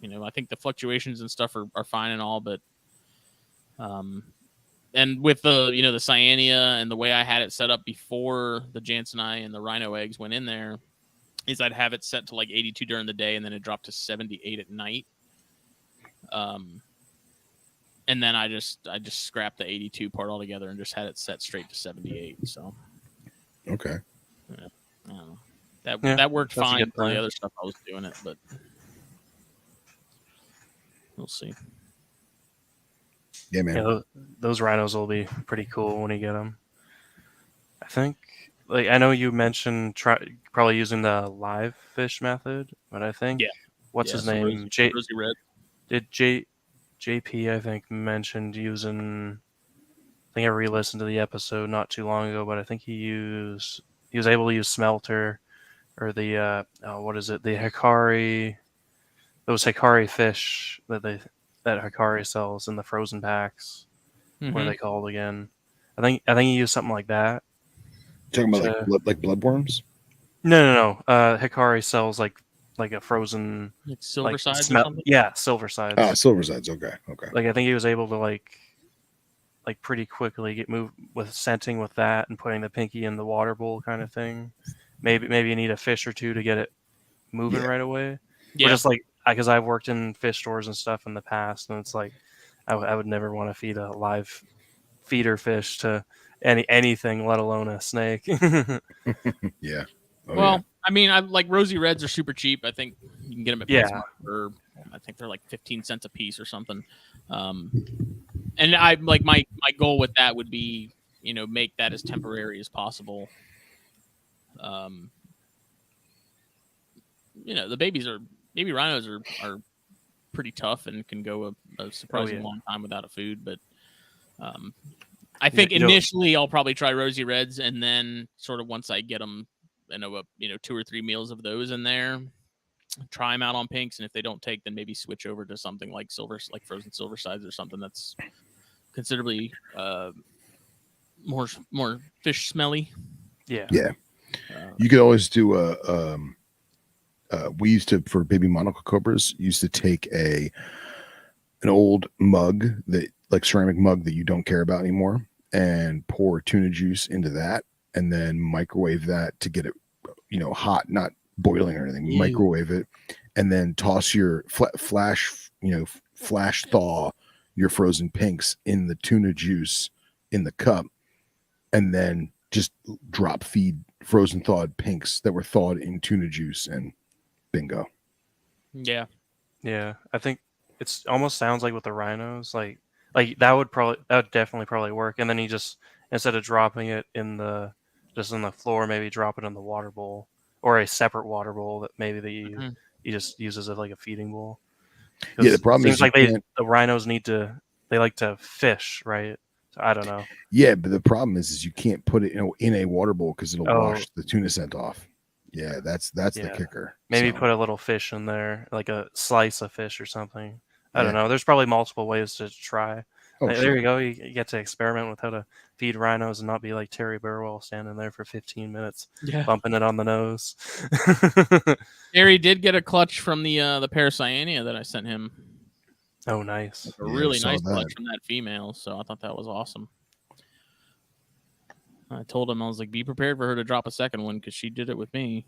I think the fluctuations and stuff are fine and all, but and with the the Cyanea and the way I had it set up before the Jansenii and the rhino eggs went in there, is I'd have it set to like 82 during the day and then it dropped to 78 at night. And then I just scrapped the 82 part altogether and just had it set straight to 78. So okay, yeah, I don't know. That worked fine for the other stuff I was doing it, but we'll see. Yeah, man. Yeah, those rhinos will be pretty cool when you get them. I think, like, I know you mentioned probably using the live fish method, but I think what's his so name? Rosie Red. Did JP I think mentioned using. I think I re-listened to the episode not too long ago, but I think he was able to use smelter or the what is it? The Hikari, those Hikari fish that Hikari sells in the frozen packs. What are they called again? I think he used something like that. Talking about like bloodworms? No. Hikari sells like a frozen like silver sides or something. Yeah, silver sides. Oh, silver sides. Okay. Like I think he was able to like pretty quickly get moved with scenting with that and putting the pinky in the water bowl kind of thing. Maybe you need a fish or two to get it moving right away. Yeah. Or just like because I've worked in fish stores and stuff in the past, and it's like I would never want to feed a live feeder fish to anything, let alone a snake. Yeah. Oh, well, I mean, I like Rosie Reds are super cheap. I think you can get them at PetSmart for I think they're like 15 cents a piece or something. And I like my goal with that would be, make that as temporary as possible. The baby rhinos are pretty tough and can go a surprisingly long time without a food. But I think initially I'll probably try Rosie Reds, and then sort of once I get them, 2 or 3 meals of those in there, try them out on pinks, and if they don't take, then maybe switch over to something like frozen silver sides or something that's considerably more fish smelly. Yeah. You could always do we used to, for baby monocle cobras, used to take an old mug, that like ceramic mug that you don't care about anymore, and pour tuna juice into that, and then microwave that to get it, hot, not boiling or anything. Ew. Microwave it, and then toss your flash thaw your frozen pinks in the tuna juice in the cup, and then just drop feed frozen thawed pinks that were thawed in tuna juice, and bingo. Yeah. I think it's almost sounds like with the rhinos, like that would definitely probably work. And then you just, instead of dropping it in the floor, maybe drop it in the water bowl, or a separate water bowl that you just use as like a feeding bowl. Yeah, the problem is like the rhinos they like to fish, right? So I don't know. Yeah, but the problem is you can't put it in a water bowl because it'll wash the tuna scent off. Yeah, that's the kicker. Maybe put a little fish in there, like a slice of fish or something. I don't know. There's probably multiple ways to try. There you go. You get to experiment with how to feed rhinos and not be like Terry Burwell standing there for 15 minutes, bumping it on the nose. Terry did get a clutch from the Paracyanea that I sent him. Oh, nice! Like a really nice clutch from that female. So I thought that was awesome. I told him, I was like, be prepared for her to drop a second one because she did it with me.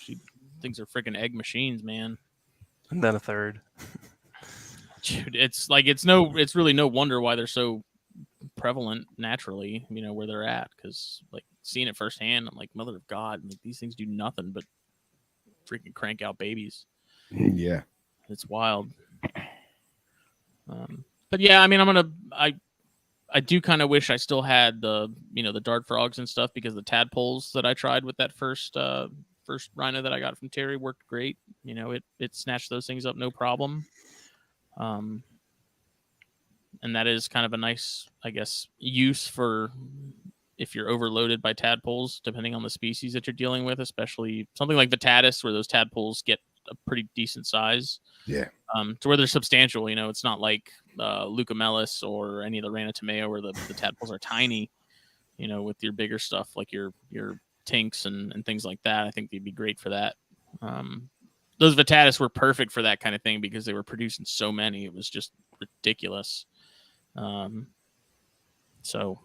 She thinks they're freaking egg machines, man. And then a third. Dude, it's really no wonder why they're so prevalent naturally, where they're at. Because like seeing it firsthand, I'm like, mother of God, like these things do nothing but freaking crank out babies. Yeah, it's wild. But yeah, I mean, I do kind of wish I still had the the dart frogs and stuff, because the tadpoles that I tried with that first rhino that I got from Terry worked great. It snatched those things up no problem. And that is kind of a nice, I guess, use for if you're overloaded by tadpoles, depending on the species that you're dealing with, especially something like Vittatus, where those tadpoles get a pretty decent size. Yeah. To where they're substantial. It's not like Leucomelis or any of the Ranatomea where the tadpoles are tiny. With your bigger stuff like your tinks and things like that, I think they'd be great for that. Those Vittatus were perfect for that kind of thing because they were producing so many. It was just ridiculous. So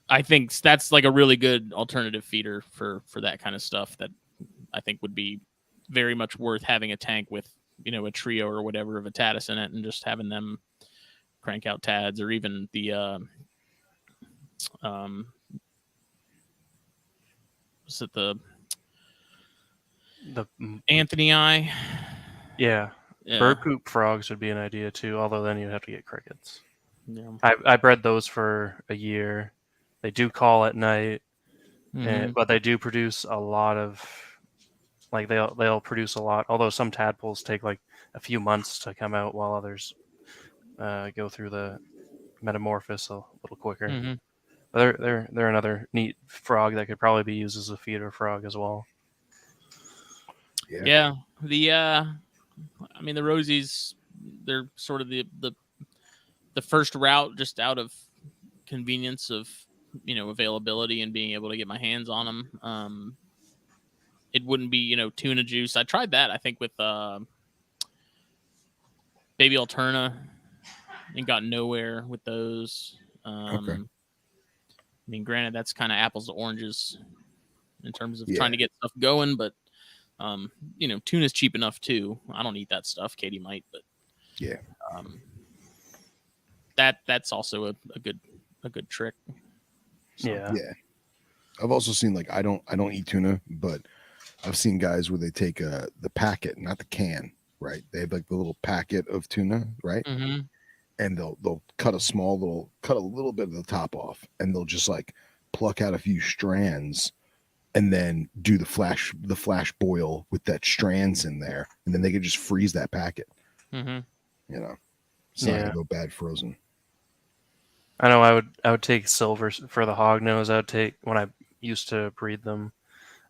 I think that's like a really good alternative feeder for that kind of stuff that I think would be very much worth having a tank with, a trio or whatever of Vittatus in it, and just having them crank out tads, or even the was it the Anthony eye? Yeah. Yeah. Bird poop frogs would be an idea too, although then you'd have to get crickets. Yeah. I bred those for a year. They do call at night, but they do produce a lot of, like they'll produce a lot. Although some tadpoles take like a few months to come out, while others go through the metamorphosis a little quicker. But they're another neat frog that could probably be used as a feeder frog as well. Yeah. The the rosies, they're sort of the first route, just out of convenience of availability and being able to get my hands on them. It wouldn't be tuna juice. I tried that, I think, with baby alterna, and got nowhere with those. Okay. Granted, that's kind of apples to oranges in terms of trying to get stuff going, but tuna's cheap enough too. I don't eat that stuff. Katie might, but yeah, that's also a good trick. So. Yeah. I've also seen, like, I don't eat tuna, but I've seen guys where they take the packet, not the can, right? They have like the little packet of tuna, right? And they'll cut a little bit of the top off, and they'll just like pluck out a few strands, and then do the flash boil with that strands in there, and then they can just freeze that packet. It's not gonna go bad frozen. I know I would take silver for the hognose. I would take, when I used to breed them,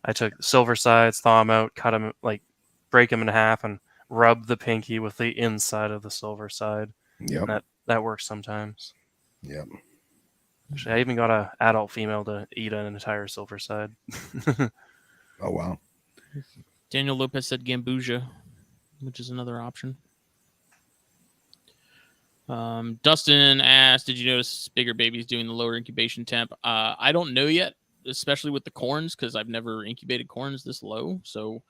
I took silver sides, thaw them out, cut them, like break them in half, and rub the pinky with the inside of the silver side. Yep. That works sometimes. Yep. Actually, I even got an adult female to eat an entire silver side. Oh wow. Daniel Lopez said Gambusia, which is another option. Dustin asked, did you notice bigger babies doing the lower incubation temp? I don't know yet, especially with the corns, because I've never incubated corns this low. So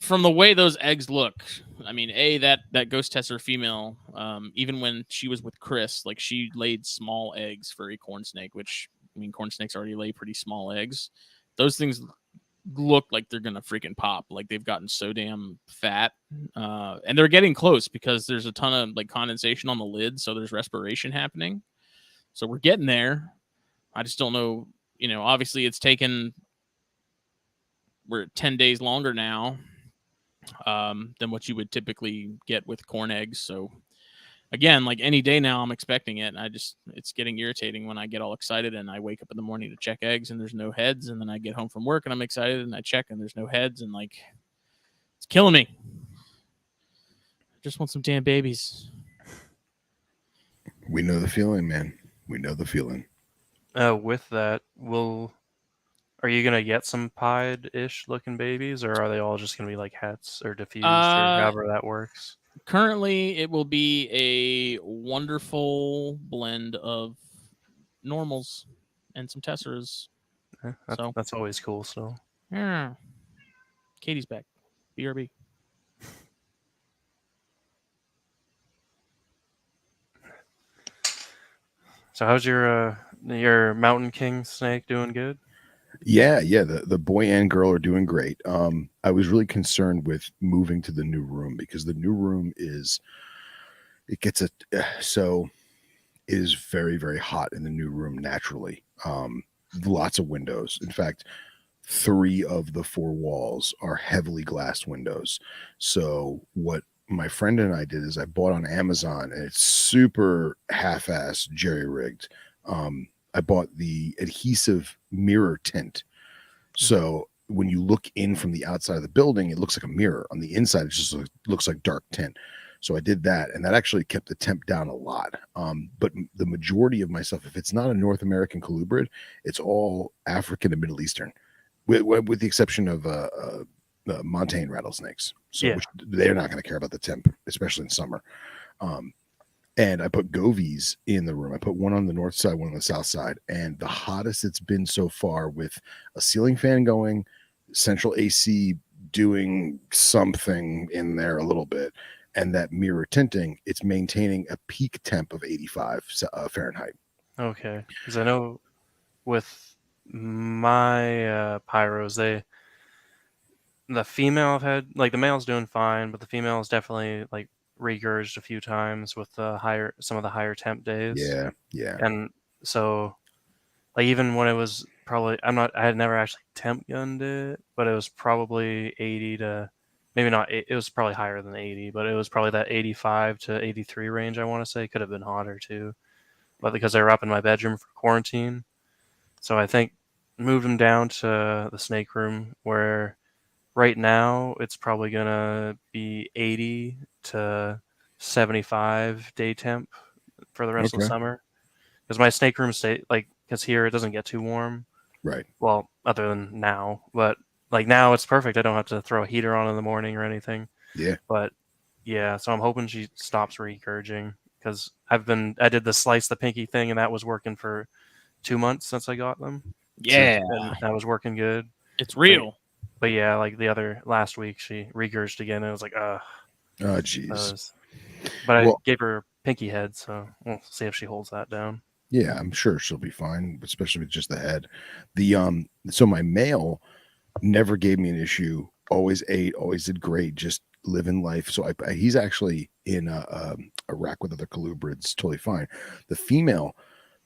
from the way those eggs look, that ghost tester female, even when she was with Chris, like, she laid small eggs for a corn snake, which, corn snakes already lay pretty small eggs. Those things look like they're gonna freaking pop. Like, they've gotten so damn fat, and they're getting close because there's a ton of like condensation on the lid, so there's respiration happening. So we're getting there. I just don't know. Obviously it's taken, we're at 10 days longer now than what you would typically get with corn eggs. So again, like, any day now I'm expecting it. It's getting irritating when I get all excited and I wake up in the morning to check eggs and there's no heads, and then I get home from work and I'm excited and I check and there's no heads, and like, it's killing me. I just want some damn babies. We know the feeling, man. We know the feeling. With that, are you gonna get some pied-ish looking babies, or are they all just gonna be like hets or diffused, or however that works? Currently, it will be a wonderful blend of normals and some tesseras. That's always cool. So yeah, Katie's back. BRB. So how's your Mountain King snake doing? Good? Yeah. The boy and girl are doing great. I was really concerned with moving to the new room, because the new room is very, very hot in the new room naturally. Lots of windows. In fact, 3 of the 4 walls are heavily glassed windows. So what my friend and I did is I bought on Amazon, and it's super half-assed, jerry-rigged. I bought the adhesive mirror tint. So when you look in from the outside of the building, it looks like a mirror. On the inside, it just looks like dark tint. So I did that, and that actually kept the temp down a lot. But the majority of my stuff, if it's not a North American colubrid, it's all African and Middle Eastern, with the exception of montane rattlesnakes. So which they're not going to care about the temp, especially in summer. And I put govies in the room. I put one on the north side, one on the south side. And the hottest it's been so far, with a ceiling fan going, central AC doing something in there a little bit, and that mirror tinting, it's maintaining a peak temp of 85 Fahrenheit. Okay. Because I know with my pyros, the female I've had, like, the male's doing fine, but the female is definitely like regurged a few times with some of the higher temp days. Yeah. And so, like, even when it was probably, I had never actually temp gunned it, but it was probably 80 to, maybe not, it was probably higher than 80, but it was probably that 85 to 83 range, I want to say. Could have been hotter too, but because they were up in my bedroom for quarantine. So I think moved them down to the snake room, where right now it's probably gonna be 80 to 75 day temp for the rest of the Okay. summer. Because my snake room because here it doesn't get too warm. Right. Well, other than now, but like now it's perfect. I don't have to throw a heater on in the morning or anything. Yeah. But yeah, so I'm hoping she stops regurging, because I did the slice the pinky thing, and that was working for 2 months since I got them. Yeah, And that was working good. it's real. But yeah, like the other last week, she regurged again, and it was like, Oh, jeez. But I Well, gave her pinky head, so we'll see if she holds that down. yeah, I'm sure she'll be fine, especially with just the head. So my male never gave me an issue. Always ate, always did great, just living life. So he's actually in a rack with other colubrids, totally fine. The female,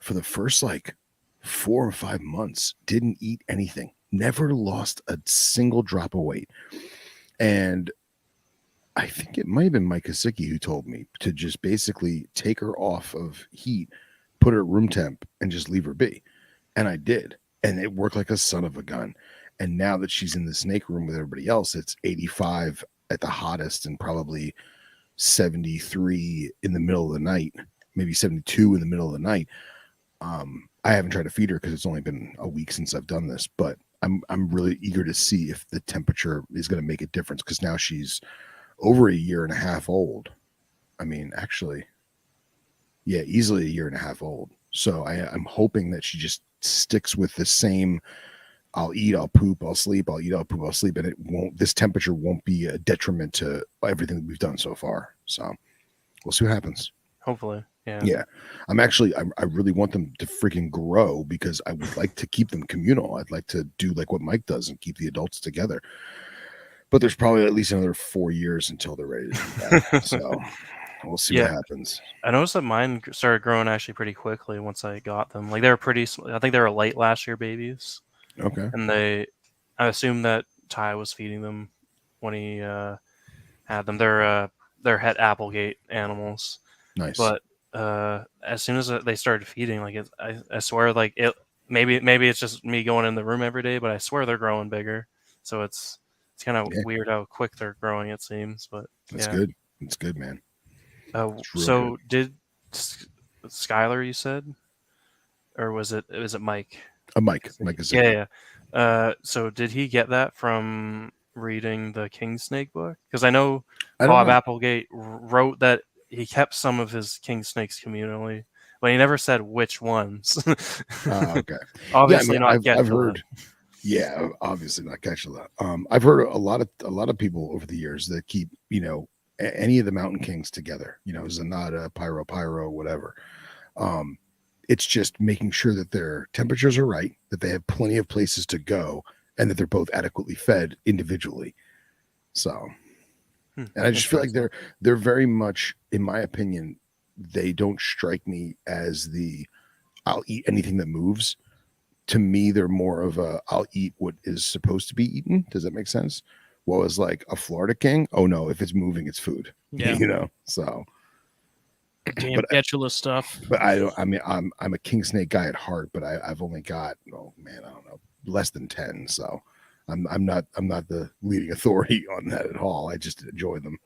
for the first like 4 or 5 months, didn't eat anything, never lost a single drop of weight. And I think it might have been Mike Kosicki who told me to just basically take her off of heat, put her at room temp, and just leave her be. And I did. And it worked like a son of a gun. And now that she's in the snake room with everybody else, it's 85 at the hottest and probably 73 in the middle of the night, maybe 72 in the middle of the night. I haven't tried to feed her because it's only been a week since I've done this, but I'm really eager to see if the temperature is going to make a difference, because now she's over a year and a half old. I mean, actually, yeah, easily a year and a half old. So I'm hoping that she just sticks with the same, I'll eat, I'll poop, I'll sleep, I'll eat, I'll poop, I'll sleep. And this temperature won't be a detriment to everything that we've done so far. So we'll see what happens. Hopefully. Yeah. Yeah. I really want them to freaking grow, because I would like to keep them communal. I'd like to do like what Mike does and keep the adults together. But there's probably at least another 4 years until they're ready to do that. So we'll see what happens. I noticed that mine started growing actually pretty quickly once I got them. Like, they were I think they were late last year babies. Okay. And I assume that Ty was feeding them when he had them. They're het Applegate animals. Nice. But as soon as they started feeding, like, I swear, like, maybe it's just me going in the room every day, but I swear they're growing bigger. So it's kind of weird how quick they're growing, it seems. But that's good. It's good, man. So good. Did Skylar, you said, or was it Mike? Mike is yeah. So did he get that from reading the King Snake book? Because I know Bob Applegate wrote that he kept some of his king snakes communally, but he never said which ones. Okay. Obviously, I've heard. Yeah, obviously not Ketchula. I've heard a lot of people over the years that keep, any of the mountain kings together. Zanata, Pyro, whatever. It's just making sure that their temperatures are right, that they have plenty of places to go, and that they're both adequately fed individually. So, and I just feel like they're very much, in my opinion, they don't strike me as I'll eat anything that moves. To me, they're more of I'll eat what is supposed to be eaten. Does that make sense? What was like a Florida king? Oh no, if it's moving, it's food. Yeah. So damn Ketchula stuff. But I'm a king snake guy at heart, but I've only got, I don't know, less than 10. So I'm not the leading authority on that at all. I just enjoy them.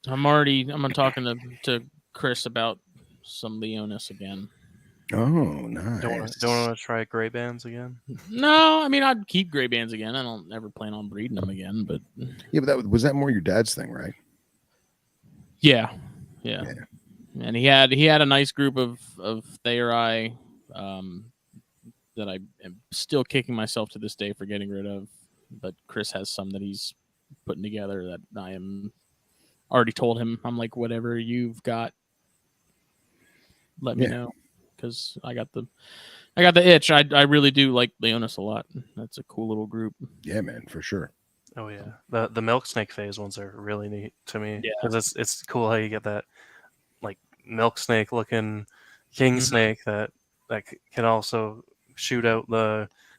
I'm talking to Chris about some Leonis again. Oh, nice. Don't want to try gray bands again? No, I mean, I'd keep gray bands again. I don't ever plan on breeding them again, but yeah, but was that more your dad's thing, right? Yeah. And he had a nice group of Thayeri that I am still kicking myself to this day for getting rid of. But Chris has some that he's putting together that I am already told him. I'm like, whatever you've got, let me know, because I got the itch. I really do like Leonis a lot. That's a cool little group. Yeah, man, for sure. Oh yeah, the milk snake phase ones are really neat to me Yeah. because it's cool how you get that like milk snake looking king snake that can also shoot out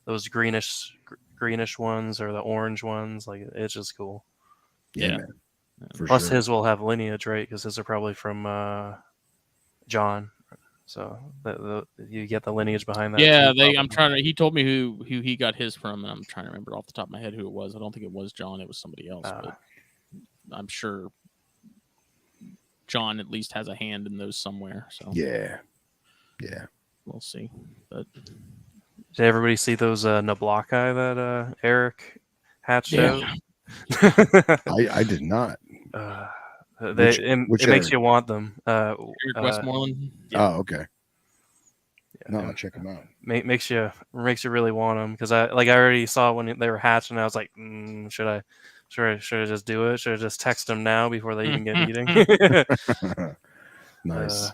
those greenish ones or the orange ones. Like it's just cool. Yeah, Yeah. man. For Plus sure. his will have lineage, right? Because his are probably from John. So you get the lineage behind that. Yeah, too, I'm probably. trying to. He told me who he got his from, and I'm trying to remember off the top of my head who it was. I don't think it was John. It was somebody else, but I'm sure John at least has a hand in those somewhere. So Yeah. we'll see. But Did everybody see those Nablaki that Eric hatched out? I did not. It makes Eric? you want them. Eric Westmoreland. Yeah. Oh, okay. Yeah, No, I'll check them out. Makes you really want them because I already saw when they were hatched and I was like, should I just do it? Should I just text them now before they even get eating? Nice.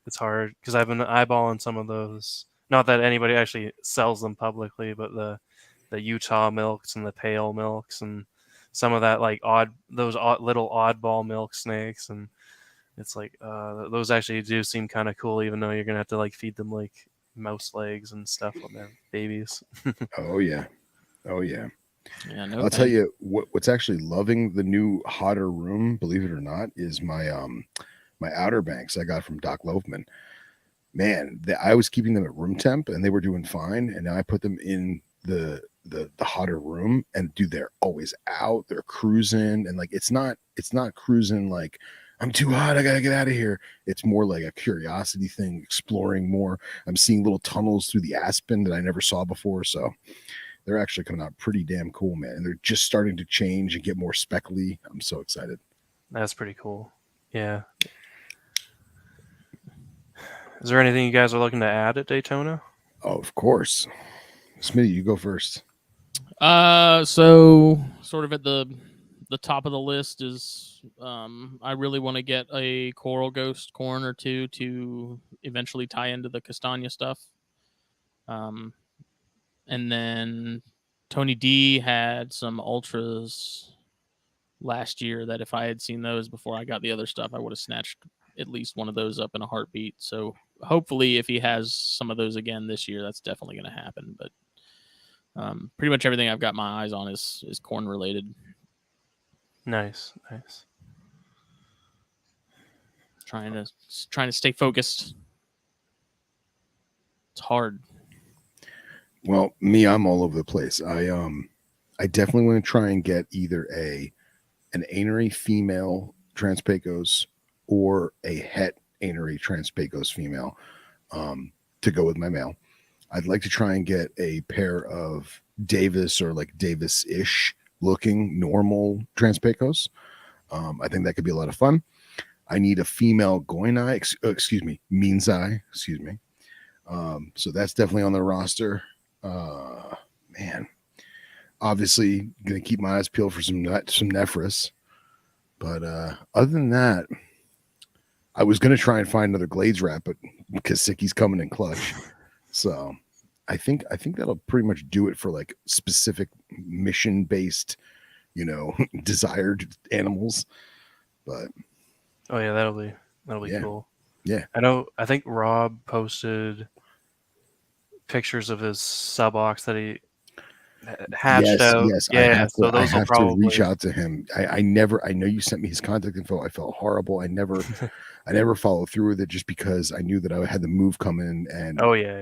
It's hard because I've been eyeballing some of those. Not that anybody actually sells them publicly, but the Utah milks and the pale milks and some of that like little oddball milk snakes, and it's like those actually do seem kind of cool, even though you're gonna have to like feed them like mouse legs and stuff when they're babies. Oh yeah. Yeah, no I'll tell you what's actually loving the new hotter room, believe it or not, is my my Outer Banks I got from Doc Loafman. Man, I was keeping them at room temp and they were doing fine, and now I put them in the hotter room, and dude, they're always out. They're cruising, and like it's not cruising like I'm too hot, I gotta get out of here. It's more like a curiosity thing, exploring more. I'm seeing little tunnels through the aspen that I never saw before, so they're actually coming out pretty damn cool, man. And they're just starting to change and get more speckly. I'm so excited. That's pretty cool. Yeah. Is there anything you guys are looking to add at Daytona? Oh, of course. Smitty, you go first. So sort of at the top of the list is I really want to get a coral ghost corn or two to eventually tie into the castagna stuff. And then Tony D had some ultras last year that if I had seen those before I got the other stuff, I would have snatched at least one of those up in a heartbeat. So hopefully if he has some of those again this year, that's definitely going to happen. But pretty much everything I've got my eyes on is corn related. Nice. Trying to stay focused. It's hard. Well, me, I'm all over the place. I definitely want to try and get either an anery female Transpecos or a het anery Transpecos female to go with my male. I'd like to try and get a pair of Davis or like Davis-ish looking normal Transpecos. I think that could be a lot of fun. I need a female Goinai, Meansai, so that's definitely on the roster. Man, obviously gonna keep my eyes peeled for some Nephris, but other than that, I was gonna try and find another Glades rat, but Kasicki's coming in clutch, so I think that'll pretty much do it for like specific mission based, desired animals. But oh yeah, that'll be cool. Yeah, I think Rob posted pictures of his subox that he hatched out. Yes, yeah. I have to reach out to him. I know you sent me his contact info. I felt horrible. I never followed through with it just because I knew that I had the move coming and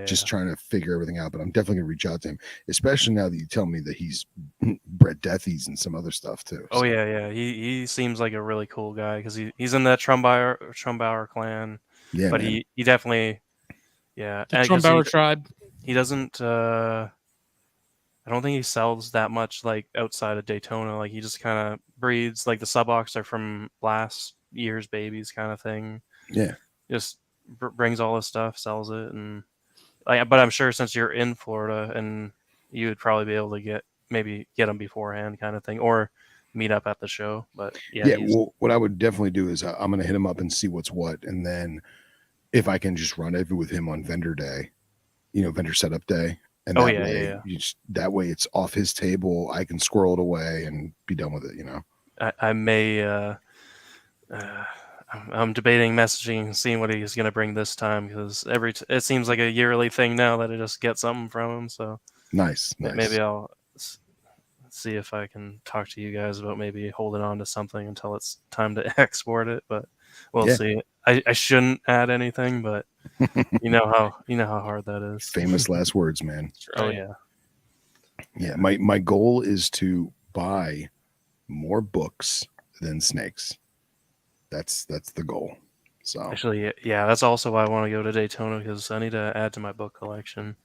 just trying to figure everything out. But I'm definitely gonna reach out to him, especially now that you tell me that he's bred Deathies and some other stuff too. Oh so. Yeah. He seems like a really cool guy because he's in that Trumbauer clan. Yeah, but man. he definitely the Trumbauer tribe. He doesn't. I don't think he sells that much like outside of Daytona. Like he just kind of breeds. Like the subox are from last year's babies, kind of thing. Yeah, just brings all his stuff, sells it, and but I'm sure since you're in Florida and you would probably be able to get them beforehand, kind of thing, or meet up at the show. But yeah. Well, what I would definitely do is I'm gonna hit him up and see what's what, and then if I can just run it with him on vendor day, vendor setup day, And Oh, that yeah, way, yeah. that way it's off his table. I can squirrel it away and be done with it. I may. I'm debating messaging, seeing what he's gonna bring this time, because it seems like a yearly thing now that I just get something from him. So Nice. maybe I'll see if I can talk to you guys about maybe holding on to something until it's time to export it. But we'll see. I shouldn't add anything, but you know how hard that is. Famous last words, man. Oh yeah. Yeah. My goal is to buy more books than snakes. That's the goal. So Actually, yeah, that's also why I want to go to Daytona, because I need to add to my book collection.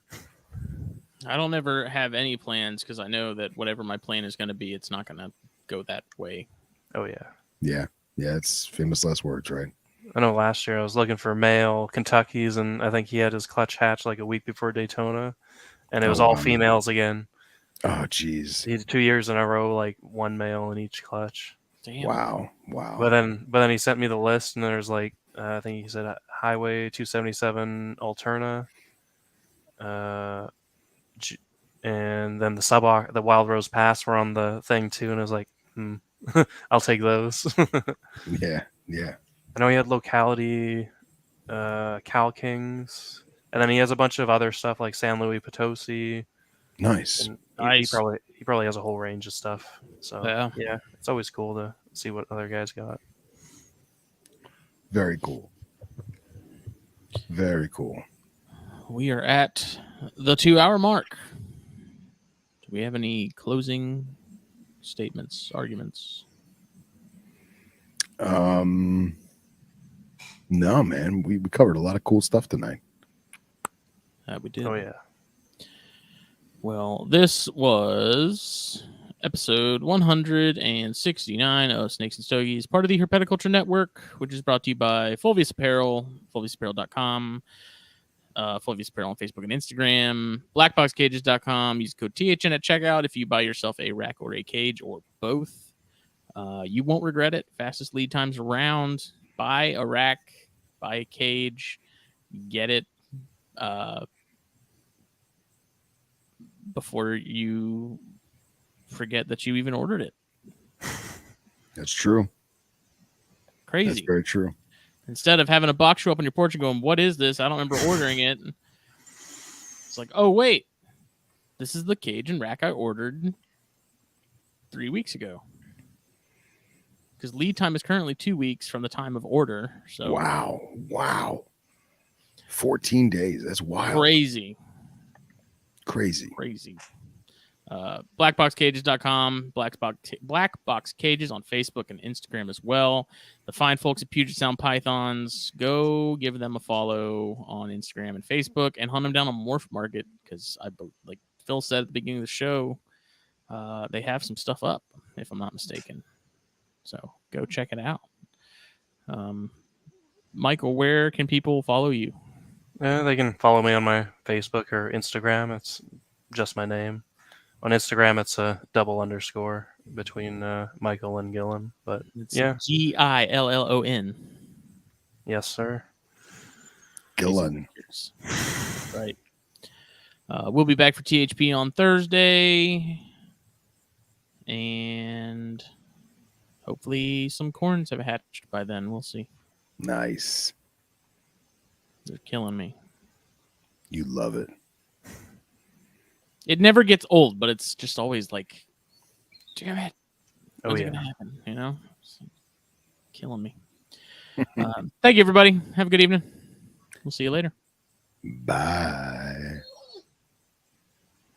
I don't ever have any plans because I know that whatever my plan is going to be, it's not going to go that way. Oh yeah. Yeah. It's famous last words, right? I know last year I was looking for male Kentuckies, and I think he had his clutch hatch like a week before Daytona, and it was all females again. Oh, geez. He did 2 years in a row, like one male in each clutch. Damn. Wow. But then he sent me the list, and there's like I think he said Highway 277 Alterna, and then the Wild Rose Pass were on the thing too, and I was like, I'll take those. Yeah. I know he had locality, Cal Kings, and then he has a bunch of other stuff like San Luis Potosi. Nice. And Nice. He probably has a whole range of stuff. So yeah, it's always cool to see what other guys got. Very cool. Very cool. We are at the 2-hour mark. Do we have any closing statements, arguments? No, man. We covered a lot of cool stuff tonight. We did. Oh yeah. Well, this was episode 169 of Snakes and Stogies, part of the Herpetoculture Network, which is brought to you by Fulvius Apparel, fulviusapparel.com, Fulvius Apparel on Facebook and Instagram, blackboxcages.com. Use code THN at checkout if you buy yourself a rack or a cage or both. You won't regret it. Fastest lead times around. Buy a rack, buy a cage, get it before you forget that you even ordered it. That's true. Crazy. That's very true. Instead of having a box show up on your porch and going, "What is this? I don't remember ordering it." It's like, "Oh wait, this is the cage and rack I ordered 3 weeks ago." Because lead time is currently 2 weeks from the time of order. So wow, 14 days. That's wild. Crazy. Blackboxcages.com, Blackbox Cages on Facebook and Instagram as well. The fine folks at Puget Sound Pythons, go give them a follow on Instagram and Facebook, and hunt them down on Morph Market, because like Phil said at the beginning of the show, they have some stuff up, if I'm not mistaken. So go check it out. Michael, where can people follow you? They can follow me on my Facebook or Instagram. It's just my name. On Instagram, it's a _ between Michael and Gillon. But it's Gillon. Yes, sir. Gillon. Right. We'll be back for THP on Thursday. And hopefully some corns have hatched by then. We'll see. Nice. They're killing me. You love it. It never gets old, but it's just always like, damn it. When's it gonna happen? You know? It's killing me. Thank you, everybody. Have a good evening. We'll see you later. Bye.